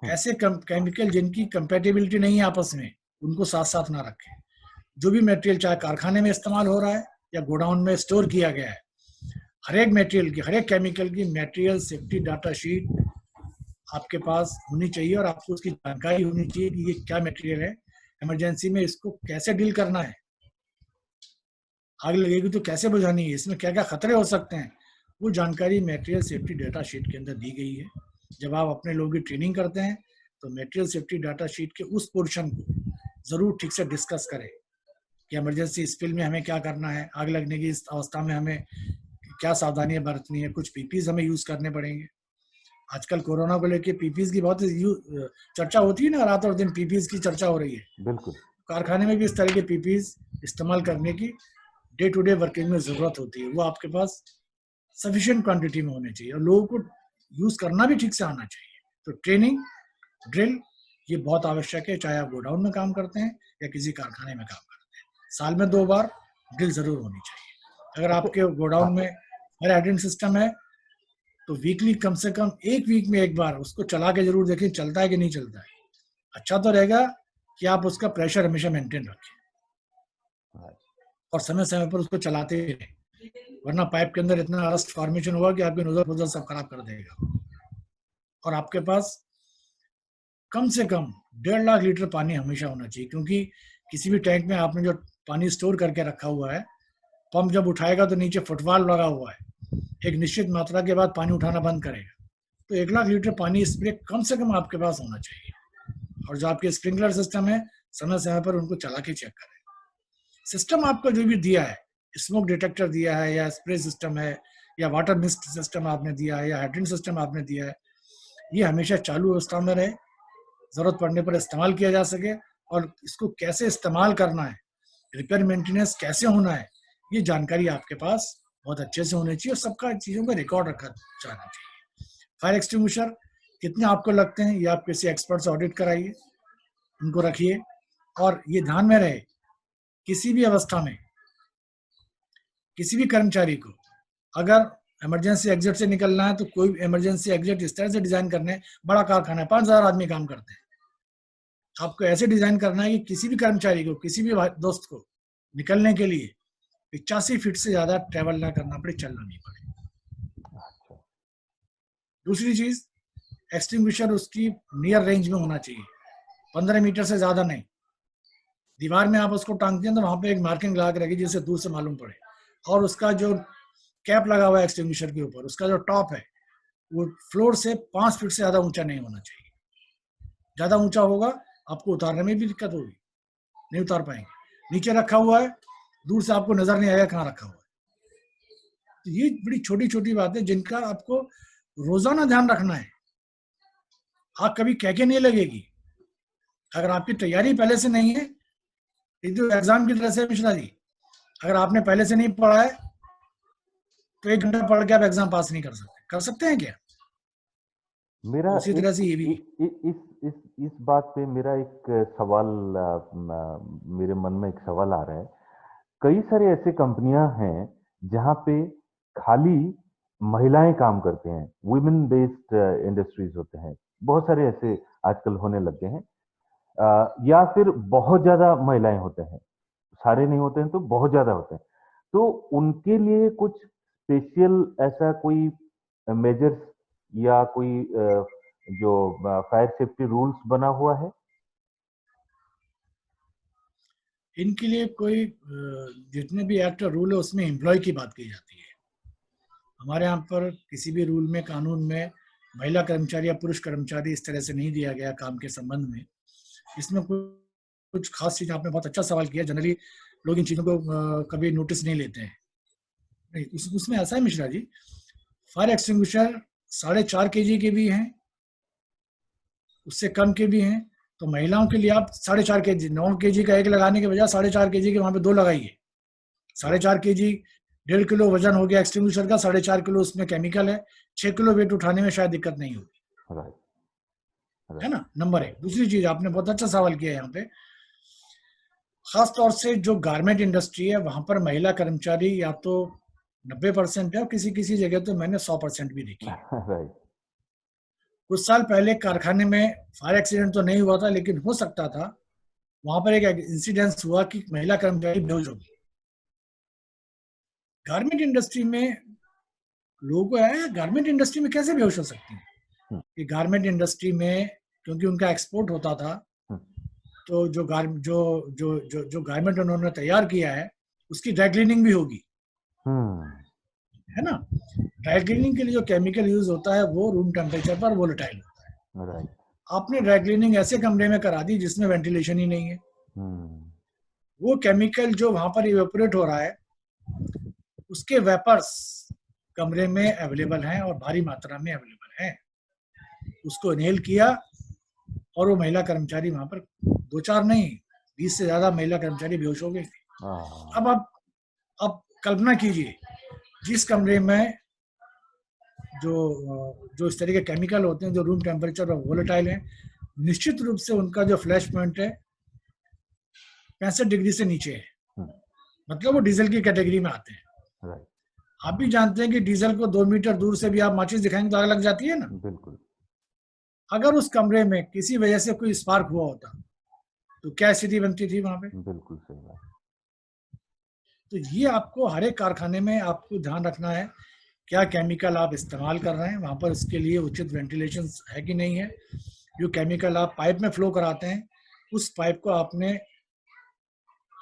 ऐसे केमिकल जिनकी कंपेटिबिलिटी नहीं है आपस में, उनको साथ साथ ना रखें। जो भी मटेरियल चाहे कारखाने में इस्तेमाल हो रहा है या गोडाउन में स्टोर किया गया है, हर एक मटेरियल की, हर एक केमिकल की मटेरियल सेफ्टी डाटा शीट आपके पास होनी चाहिए और आपको उसकी जानकारी होनी चाहिए कि ये क्या मटेरियल है, इमरजेंसी में इसको कैसे डील करना है, आग लगेगी तो कैसे बुझानी है, इसमें क्या क्या खतरे हो सकते हैं, वो जानकारी मटेरियल सेफ्टी डाटा शीट के अंदर दी गई है। जब आप अपने लोगों की ट्रेनिंग करते हैं तो मटेरियल सेफ्टी डाटा शीट के उस पोर्शन को जरूर ठीक से डिस्कस करें कि इमरजेंसी स्पिल में हमें क्या करना है, आग लगने की इस अवस्था में हमें क्या सावधानियां बरतनी है, कुछ पीपीज हमें यूज करने पड़ेंगे। आजकल कोरोना को लेके पीपीज की बहुत चर्चा होती है ना, रात और दिन पीपीज की चर्चा हो रही है। बिल्कुल। कारखाने में भी इस तरह के पीपीज इस्तेमाल करने की डे टू डे वर्किंग में जरूरत होती है। वो आपके पास सफिशिएंट क्वांटिटी में होने चाहिए और लोगों को यूज करना भी ठीक से आना चाहिए। तो ट्रेनिंग, ड्रिल, ये बहुत आवश्यक है, चाहे आप गोडाउन में काम करते हैं या किसी कारखाने में काम करते हैं। साल में 2 बार ड्रिल जरूर होनी चाहिए। अगर आपके गोडाउन में फायर हाइड्रेंट सिस्टम है तो वीकली कम से कम 1 वीक में 1 बार उसको चला के जरूर देखें चलता है कि नहीं चलता है। अच्छा तो रहेगा कि आप उसका प्रेशर हमेशा मेंटेन रखें और समय समय पर उसको चलाते रहें, वरना पाइप के अंदर इतना रस्ट फॉर्मेशन होगा कि आपके नोजल सब खराब कर देगा। और आपके पास कम से कम 1.5 लाख लीटर पानी हमेशा होना चाहिए, क्योंकि किसी भी टैंक में आपने जो पानी स्टोर करके रखा हुआ है, पंप जब उठाएगा तो नीचे फुटवाल लगा हुआ है, एक निश्चित मात्रा के बाद पानी उठाना बंद करेगा। तो 1 लाख लीटर पानी स्प्रे कम से कम आपके पास होना चाहिए। और जो आपके स्प्रिंकलर सिस्टम है, समय समय पर उनको चला के चेक करें। सिस्टम आपका जो भी दिया है, स्मोक डिटेक्टर दिया है या स्प्रे सिस्टम है या वाटर मिस्ट सिस्टम आपने दिया है या हाइड्रेंट सिस्टम आपने दिया है, ये हमेशा चालू अवस्था में रहे, जरूरत पड़ने पर इस्तेमाल किया जा सके। और इसको कैसे इस्तेमाल करना है, रिपेयर मेंटेनेंस कैसे होना है, ये जानकारी आपके पास बहुत अच्छे से होनी चाहिए और सबका चीज़ों का रिकॉर्ड रखा जाना चाहिए। फायर एक्सटिंग्विशर कितने आपको लगते हैं, ये आप किसी एक्सपर्ट से ऑडिट कराइए, उनको रखिए, और ये ध्यान में रहे किसी भी अवस्था में किसी भी कर्मचारी को अगर इमरजेंसी एग्जिट से निकलना है तो कोई इमरजेंसी एग्जिट इस तरह से डिजाइन करने हैं, बड़ा कारखाना है, 5,000 आदमी काम करते हैं, आपको ऐसे डिजाइन करना है कि किसी भी कर्मचारी को, किसी भी दोस्त को निकलने के लिए 85 फीट से ज्यादा ट्रेवल ना करना पड़े, चलना नहीं पड़े। दूसरी चीज, एक्सटिंग्विशर उसकी नियर रेंज में होना चाहिए, 15 मीटर से ज्यादा नहीं। दीवार में आप उसको टांगते हैं तो वहां पे एक मार्किंग लगा के रखिए जिससे दूर से मालूम पड़े, और उसका जो कैप लगा हुआ है एक्सटिंग्विशर के ऊपर, उसका जो टॉप है वो फ्लोर से 5 फीट से ज्यादा ऊंचा नहीं होना चाहिए। ज्यादा ऊंचा होगा आपको उतारने में भी दिक्कत होगी, नहीं उतार पाएंगे। नीचे रखा हुआ है, दूर से आपको नजर नहीं आएगा कहाँ रखा हुआ है। तो ये बड़ी छोटी छोटी बातें जिनका आपको रोजाना ध्यान रखना है। आग कभी कह के नहीं लगेगी अगर आपकी तैयारी पहले से नहीं है। ये तो एग्जाम की तरह से मिश्रा जी, अगर आपने पहले से नहीं पढ़ा है तो 1 घंटा पढ़ के आप एग्जाम पास नहीं कर सकते हैं क्या? मेरा उसी तरह से ये भी। इस बात पे मेरा एक सवाल, मेरे मन में एक सवाल आ रहा है। कई सारे ऐसे कंपनियां हैं जहां पे खाली महिलाएं काम करते हैं, वुमेन बेस्ड इंडस्ट्रीज होते हैं, बहुत सारे ऐसे आजकल होने लग गए हैं। या फिर बहुत ज्यादा महिलाएं होते हैं, सारे नहीं होते हैं तो बहुत ज्यादा होते हैं, तो उनके लिए कुछ स्पेशल ऐसा कोई मेजर्स या कोई जो फायर सेफ्टी रूल्स बना हुआ है? इनके लिए कोई जितने भी एक्ट रूल है उसमें एम्प्लॉय की बात की जाती है। हमारे यहाँ पर किसी भी रूल में, कानून में महिला कर्मचारी या पुरुष कर्मचारी इस तरह से नहीं दिया गया काम के संबंध में। इसमें कुछ खास चीज, आपने बहुत अच्छा सवाल किया। जनरली लोग इन चीजों को कभी नोटिस नहीं लेते हैं। नहीं, उसमें ऐसा है Mishra ji, fire extinguisher 4.5 kg के भी हैं, उससे कम के भी हैं। तो महिलाओं के लिए आप 4.5 kg, 9 kg का एक लगाने के बजाय 4.5 kg के वहां पे 2 लगाइए। 4.5 kg 1.5 किलो वजन हो गया एक्सटिंग्विशर का, 4.5 किलो उसमें केमिकल है, 6 किलो वेट उठाने में शायद दिक्कत नहीं होगी, राइट, है राइट। ना? नंबर 1। दूसरी चीज, आपने बहुत अच्छा सवाल किया यहाँ पे, खास तौर से जो गारमेंट इंडस्ट्री है वहां पर महिला कर्मचारी या तो 90% है, और किसी किसी जगह तो मैंने 100% भी देखी है। राइट। कुछ साल पहले कारखाने में फायर एक्सीडेंट तो नहीं हुआ था, लेकिन हो सकता था, वहां पर एक इंसिडेंस हुआ कि महिला कर्मचारी बेहोश हो गई। गारमेंट इंडस्ट्री में लोगों को है, गारमेंट इंडस्ट्री में कैसे बेहोश हो सकती है? हम्म, कि गारमेंट इंडस्ट्री में क्योंकि उनका एक्सपोर्ट होता था, हम्म, तो जो गारमेंट उन्होंने तैयार किया है उसकी ड्राई क्लीनिंग भी होगी, हम्म, है ना? ड्राई क्लीनिंग के लिए जो केमिकल यूज होता है वो रूम टेम्परेचर पर वोलेटाइल होता है। राइट। आपने ड्राई क्लीनिंग ऐसे कमरे में करा दी जिसमें वेंटिलेशन ही नहीं है, हम्म, वो केमिकल जो वहां पर इवेपोरेट हो रहा है उसके वेपर्स कमरे में अवेलेबल हैं और भारी मात्रा में अवेलेबल हैं। उसको इनहेल किया और वो महिला कर्मचारी वहां पर 2-4 नहीं, 20 से ज्यादा महिला कर्मचारी बेहोश हो गई थी। हाँ, अब आप अब कल्पना कीजिए, जिस कमरे में जो जो इस तरह के केमिकल होते हैं जो रूम टेम्परेचर और वोलेटाइल हैं, निश्चित रूप से उनका जो फ्लैश पॉइंट है 65 डिग्री से नीचे है, हम्म, मतलब वो डीजल की कैटेगरी में आते हैं। राइट, आप भी जानते हैं कि डीजल को 2 मीटर दूर से भी आप माचिस दिखाएंगे तो आग लग जाती है ना। बिल्कुल। अगर उस कमरे में किसी वजह से कोई स्पार्क हुआ होता तो क्या स्थिति बनती थी वहां पे? बिल्कुल सही बात। तो ये आपको हर एक कारखाने में आपको ध्यान रखना है, क्या केमिकल आप इस्तेमाल कर रहे हैं वहां पर, उसके लिए उचित वेंटिलेशन है कि नहीं है। जो केमिकल आप पाइप में फ्लो कराते हैं उस पाइप को आपने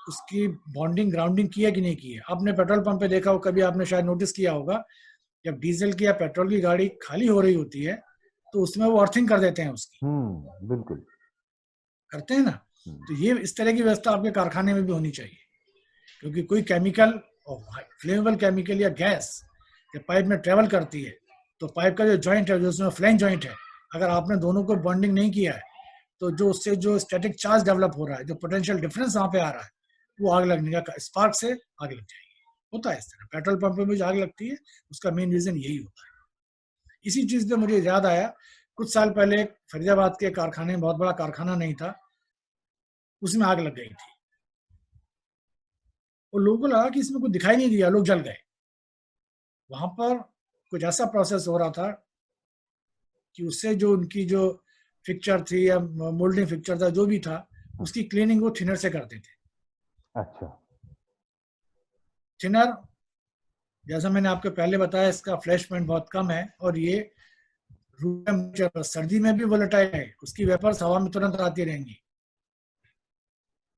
उसकी बॉन्डिंग ग्राउंडिंग की है कि नहीं की है। आपने पेट्रोल पंप पे देखा हो, कभी आपने शायद नोटिस किया होगा, जब डीजल की या पेट्रोल की गाड़ी खाली हो रही होती है तो उसमें वो अर्थिंग कर देते हैं उसकी, बिल्कुल। करते हैं ना। तो ये इस तरह की व्यवस्था आपके कारखाने में भी होनी चाहिए, क्योंकि कोई केमिकल और फ्लेमेबल केमिकल या गैस जब पाइप में ट्रेवल करती है तो पाइप का जो जॉइंट है, जो उसमें फ्लैंज जॉइंट है, अगर आपने दोनों को बॉन्डिंग नहीं किया है तो जो उससे जो स्टैटिक चार्ज डेवलप हो रहा है, जो पोटेंशियल डिफरेंस वहां पे आ रहा है, वो आग लगने का, स्पार्क से आग लग जाएगी। होता है इस तरह। पेट्रोल पंप पे भी जो आग लगती है उसका मेन रीजन यही होता है। इसी चीज पे मुझे याद आया, कुछ साल पहले फरीदाबाद के कारखाने में, बहुत बड़ा कारखाना नहीं था, उसमें आग लग गई थी और लोगों को लगा कि इसमें कुछ दिखाई नहीं दिया, लोग जल गए। वहां पर कुछ ऐसा प्रोसेस हो रहा था कि उससे जो उनकी जो फिक्चर थी या मोल्डिंग फिक्चर था, जो भी था, उसकी क्लीनिंग वो थिनर से करते थे। अच्छा। थिनर, जैसा मैंने आपको पहले बताया, इसका फ्लैश पॉइंट बहुत कम है और ये रूम टेम्परेचर, सर्दी में भी वोलेटाइल है, उसकी वेपर्स हवा में तुरंत आती रहेंगी।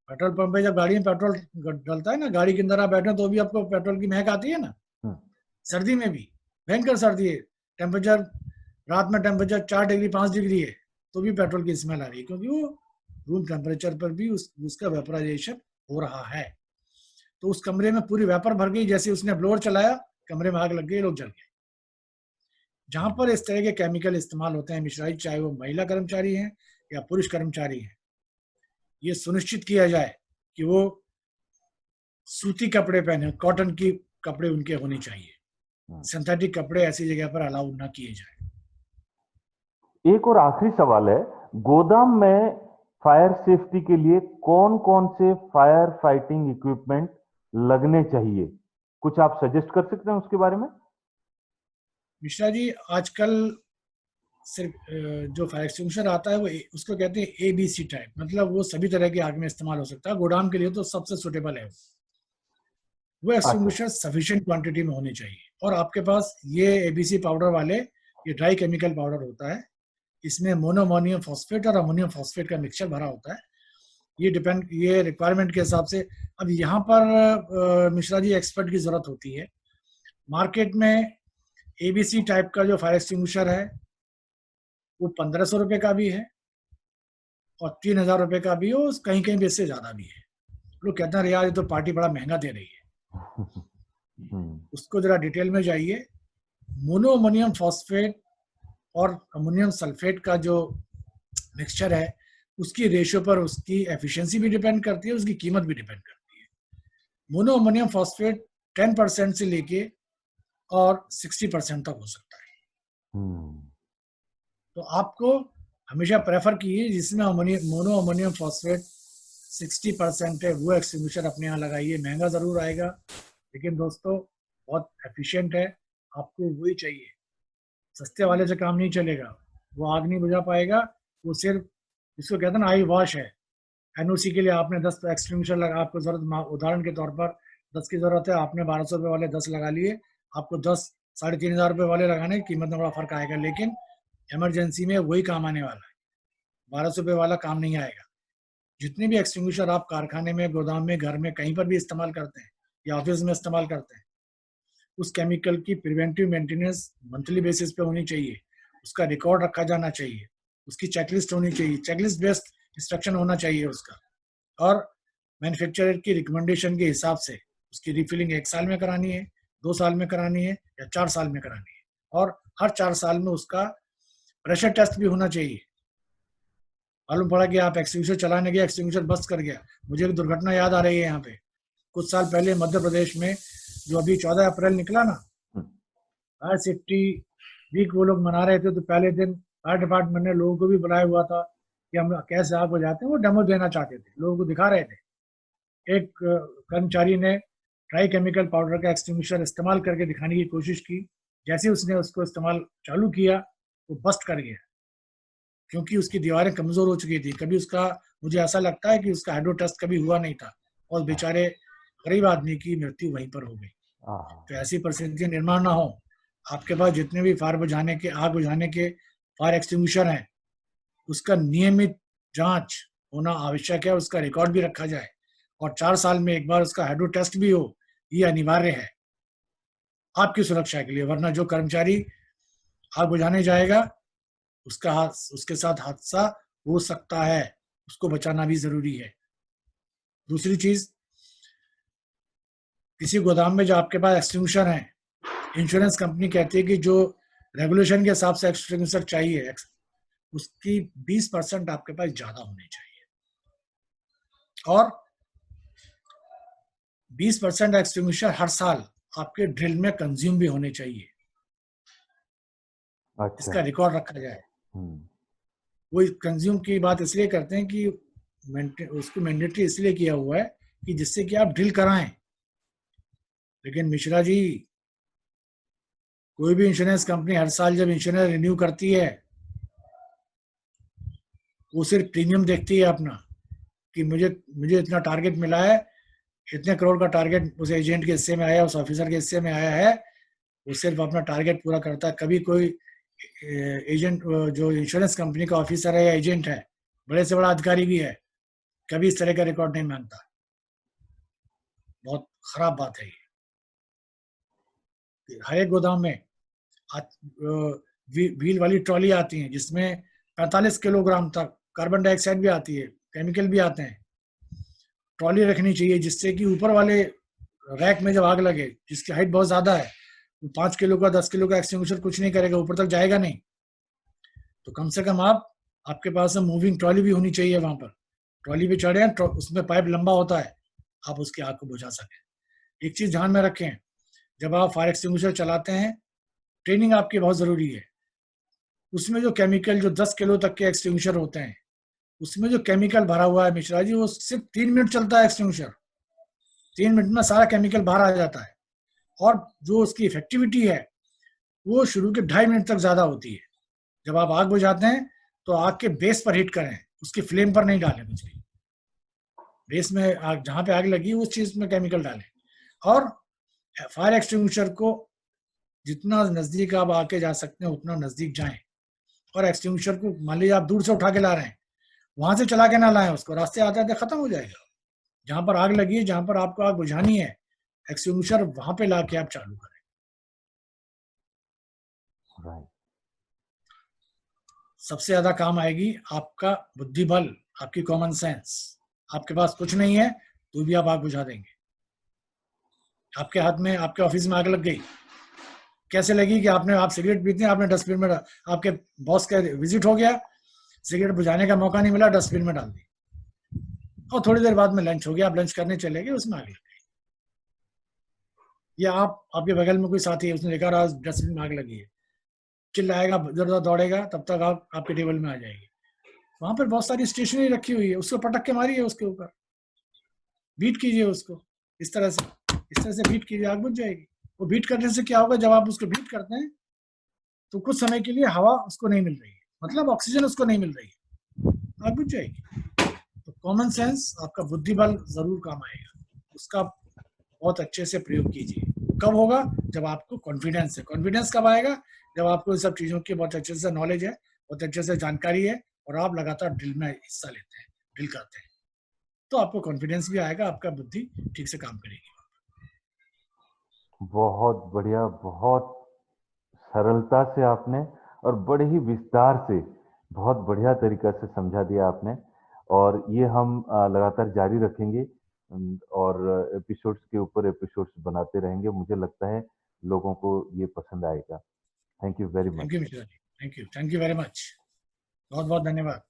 पेट्रोल पंप पे जब गाड़ी में पेट्रोल डलता है ना, गाड़ी के अंदर आप बैठे तो भी आपको पेट्रोल की महक आती है ना। हम्म। सर्दी में भी भयंकर सर्दी है, टेम्परेचर रात में टेम्परेचर 4 डिग्री 5 डिग्री है, तो भी पेट्रोल की स्मेल आ रही है, क्योंकि वो रूम टेम्परेचर पर भी उसका वेपराइजेशन हो रहा है। तो उस कमरे में पूरी वेपर भर गई, जैसे उसने ब्लोअर चलाया, कमरे में आग लग गई, लोग जल गए। जहां पर इस तरह के केमिकल इस्तेमाल होते हैं मिश्रा जी, चाहे वो महिला कर्मचारी हैं या पुरुष कर्मचारी हैं, ये सुनिश्चित किया जाए कि वो सूती कपड़े पहने, कॉटन की कपड़े उनके होने चाहिए। सिंथेटिक कपड़े ऐसी जगह पर अलाउ ना किए जाए। एक और आखिरी सवाल है, गोदाम में फायर सेफ्टी के लिए कौन कौन से फायर फाइटिंग इक्विपमेंट लगने चाहिए? कुछ आप सजेस्ट कर सकते हैं उसके बारे में? मिश्रा जी, आजकल सिर्फ जो फायर एक्सटिंग्विशर आता है वो उसको कहते हैं ABC टाइप, मतलब वो सभी तरह की आग में इस्तेमाल हो सकता है। गोदाम के लिए तो सबसे सुटेबल है वो अच्छा। एक्सटिंग्विशर सफिशिएंट क्वांटिटी में होने चाहिए। और आपके पास ये ABC पाउडर वाले, ये ड्राई केमिकल पाउडर होता है, इसमें मोनोअमोनियम फॉस्फेट और अमोनियम फॉस्फेट का मिक्सचर भरा होता है। ये रिक्वायरमेंट के हिसाब से। अब यहाँ पर मिश्रा जी, एक्सपर्ट की जरूरत होती है। मार्केट में ABC टाइप का जो फायर एक्सटिंग्विशर है वो 1500 रुपए का भी है और 3000 रुपए का भी हो, कहीं कहीं भी इससे ज्यादा भी है। लोग कहते हैं यार ये तो पार्टी बड़ा महंगा दे रही है। उसको जरा डिटेल में जाइए। मोनो अमोनियम फॉस्फेट और अमोनियम सल्फेट का जो मिक्सचर है, उसकी रेशियो पर उसकी एफिशिएंसी भी डिपेंड करती है, उसकी कीमत भी डिपेंड करती है। मोनो अमोनियम फॉस्फेट 10% से लेके और 60% तक हो सकता है। तो आपको हमेशा प्रेफर कीजिए जिसमें मोनो अमोनियम फॉस्फेट 60% है, वो एक्सटिंग्विशर अपने यहाँ लगाइए। महंगा जरूर आएगा, लेकिन दोस्तों बहुत एफिशिएंट है, आपको वही चाहिए। सस्ते वाले से काम नहीं चलेगा, वो आग नहीं बुझा पाएगा। वो सिर्फ, जिसको कहते हैं ना, आई वॉश है। NOC के लिए आपने 10 एक्सटिंग्विशर लगा, आपको जरूरत, उदाहरण के तौर पर 10 की जरूरत है, आपने 1200 रुपए वाले 10 लगा लिए, आपको 10 3500 रुपए वाले लगाने की कीमत में बड़ा फर्क आएगा, लेकिन इमरजेंसी में वही काम आने वाला है। 1200 रुपए वाला काम नहीं आएगा। जितने भी एक्सटिंग्विशर आप कारखाने में, गोदाम में, घर में, कहीं पर भी इस्तेमाल करते हैं या ऑफिस में इस्तेमाल करते हैं, उस केमिकल की प्रिवेंटिव मेंटेनेंस मंथली बेसिस पे होनी चाहिए। उसका रिकॉर्ड रखा जाना चाहिए, उसकी चेकलिस्ट होनी चाहिए, चेकलिस्ट बेस्ड इंस्ट्रक्शन होना चाहिए उसका। और मैन्युफैक्चरर की रिकमेंडेशन के हिसाब से उसकी रिफिलिंग 1 साल में करानी है, 2 साल में करानी है या 4 साल में करानी है। और हर 4 साल में उसका प्रेशर टेस्ट भी होना चाहिए। मालूम पड़ा कि आप एक्सटिंग्विशर चलाने गए, एक्सटिंग्विशर बस्ट कर गया। मुझे एक दुर्घटना याद आ रही है यहाँ पे। कुछ साल पहले मध्य प्रदेश में जो अभी 14 अप्रैल निकला ना, फायर सेफ्टी वीक वो लोग मना रहे थे, तो पहले दिन फायर डिपार्टमेंट ने लोगों को भी बुलाया हुआ था कि हम कैसे आग बुझाते हैं। वो डेमो देना चाहते थे, लोगों को दिखा रहे थे। एक कर्मचारी ने ट्राई केमिकल पाउडर का एक्सटिंग्विशर इस्तेमाल करके दिखाने की कोशिश की। जैसे उसने उसको इस्तेमाल चालू किया, वो बस्ट कर गया, क्योंकि उसकी दीवारें कमजोर हो चुकी थी। कभी उसका, मुझे ऐसा लगता है कि उसका हाइड्रो टेस्ट कभी हुआ नहीं था और बेचारे गरीब आदमी की मृत्यु वहीं पर हो गई। तो ऐसी परिस्थितियां निर्माण ना हो। आपके पास जितने भी फायर बुझाने के, आग बुझाने के फायर एक्सटिंग्विशर हैं, उसका नियमित जांच होना आवश्यक है, उसका रिकॉर्ड भी रखा जाए और 4 साल में एक बार उसका हाइड्रो टेस्ट भी हो, ये अनिवार्य है आपकी सुरक्षा के लिए। वरना जो कर्मचारी आग बुझाने जाएगा, उसके साथ हादसा हो सकता है, उसको बचाना भी जरूरी है। दूसरी चीज, किसी गोदाम में जो आपके पास एक्सटिंग्विशर है, इंश्योरेंस कंपनी कहती है कि जो रेगुलेशन के हिसाब से एक्सटिंग्विशर चाहिए, उसकी 20% आपके पास ज्यादा होनी चाहिए। और 20% एक्सटिंग्विशर हर साल आपके ड्रिल में कंज्यूम भी होने चाहिए। अच्छा। इसका रिकॉर्ड रखा जाए। हम्म। वो कंज्यूम की बात इसलिए करते हैं कि उसको मैंडेटरी इसलिए किया हुआ है कि जिससे कि आप ड्रिल कराएं। लेकिन मिश्रा जी, कोई भी इंश्योरेंस कंपनी हर साल जब इंश्योरेंस रिन्यू करती है, वो सिर्फ प्रीमियम देखती है अपना, कि मुझे मुझे इतना टारगेट मिला है, इतने करोड़ का टारगेट उस एजेंट के हिस्से में आया, उस ऑफिसर के हिस्से में आया है। वो सिर्फ अपना टारगेट पूरा करता है। कभी कोई एजेंट, जो इंश्योरेंस कंपनी का ऑफिसर है या एजेंट है, बड़े से बड़ा अधिकारी भी है, कभी इस तरह का रिकॉर्ड नहीं मांगता। बहुत खराब बात है ये। हर एक गोदाम में व्हील वाली ट्रॉली आती है जिसमें 45 किलोग्राम तक कार्बन डाइऑक्साइड भी आती है, केमिकल भी आते हैं। ट्रॉली रखनी चाहिए जिससे कि ऊपर वाले रैक में जब आग लगे, जिसकी हाइट बहुत ज्यादा है, वो 5 किलो का 10 किलो का एक्सटिंग्विशर कुछ नहीं करेगा, ऊपर तक जाएगा नहीं। तो कम से कम आपके पास मूविंग ट्रॉली भी होनी चाहिए। वहां पर ट्रॉली पे चढ़े, उसमें पाइप लंबा होता है, आप उसकी आग को बुझा सके। एक चीज ध्यान में रखें, जब आप फायर एक्सटिंग्विशर चलाते हैं, ट्रेनिंग आपकी बहुत जरूरी है। उसमें जो केमिकल, जो 10 किलो तक के एक्सटिंग्विशर होते हैं, उसमें जो केमिकल भरा हुआ है मिश्रा जी, वो सिर्फ 3 मिनट चलता है एक्सटिंग्विशर। 3 मिनट में सारा केमिकल बाहर आ जाता है। और जो उसकी इफेक्टिविटी है, वो शुरू के 2.5 मिनट तक ज्यादा होती है। जब आप आग बुझाते हैं तो आग के बेस पर हिट करें, उसकी फ्लेम पर नहीं डालें कुछ भी। बेस में आग, जहां पे आग लगी उस चीज में केमिकल डालें। और फायर एक्सटिंग्विशर को जितना नजदीक आप आके जा सकते हैं उतना नजदीक जाएं। और एक्सटिंग्विशर को मान लीजिए आप दूर से उठा के ला रहे हैं, वहां से चला के ना लाएं उसको, रास्ते आते आते खत्म हो जाएगा। जहां पर आग लगी है, जहां पर आपको आग बुझानी है, एक्सटिंग्विशर वहां पे लाके आप चालू करें। राइट। सबसे ज्यादा काम आएगी आपका बुद्धि बल, आपकी कॉमन सेंस। आपके पास कुछ नहीं है तो भी आप आग बुझा देंगे। आपके हाथ में, आपके ऑफिस में आग लग गई, कैसे लगी कि आप सिगरेट पीते हैं, आपने डस्टबिन में, आपके बॉस का विजिट हो गया, सिगरेट बुझाने का मौका नहीं मिला, डस्टबिन में डाल दी, और थोड़ी देर बाद में लंच हो गया, आप लंच करने चले गए, उसमें आग लग गई। या आपके बगल में कोई साथी है, उसने देखा रहा डस्टबिन में आग लगी है, चिल्लाएगा, इधर उधर दौड़ेगा, तब तक आपके टेबल में आ जाएगी। वहां पर बहुत सारी स्टेशनरी रखी हुई है, उसको पटक के मारिए, उसके ऊपर बीट कीजिए उसको, इस तरह से बीट कीजिए, आग बुझ जाएगी। वो बीट करने से क्या होगा, जब आप उसको बीट करते हैं तो कुछ समय के लिए हवा उसको नहीं मिल रही है, मतलब ऑक्सीजन उसको नहीं मिल रही है, आग बुझ जाएगी। तो कॉमन सेंस, आपका बुद्धि बल जरूर काम आएगा, उसका बहुत अच्छे से प्रयोग कीजिए। कब होगा, जब आपको कॉन्फिडेंस है। कॉन्फिडेंस कब आएगा, जब आपको इन सब चीजों की बहुत अच्छे से नॉलेज है, बहुत अच्छे से जानकारी है, और आप लगातार ड्रिल में हिस्सा लेते हैं, ड्रिल करते हैं, तो आपको कॉन्फिडेंस भी आएगा, आपका बुद्धि ठीक से काम करेगी। बहुत बढ़िया, बहुत सरलता से आपने और बड़े ही विस्तार से, बहुत बढ़िया तरीका से समझा दिया आपने। और ये हम लगातार जारी रखेंगे, और एपिसोड्स के ऊपर एपिसोड्स बनाते रहेंगे। मुझे लगता है लोगों को ये पसंद आएगा। Thank you very thank you much. Mishra ji, thank you very much, बहुत बहुत धन्यवाद।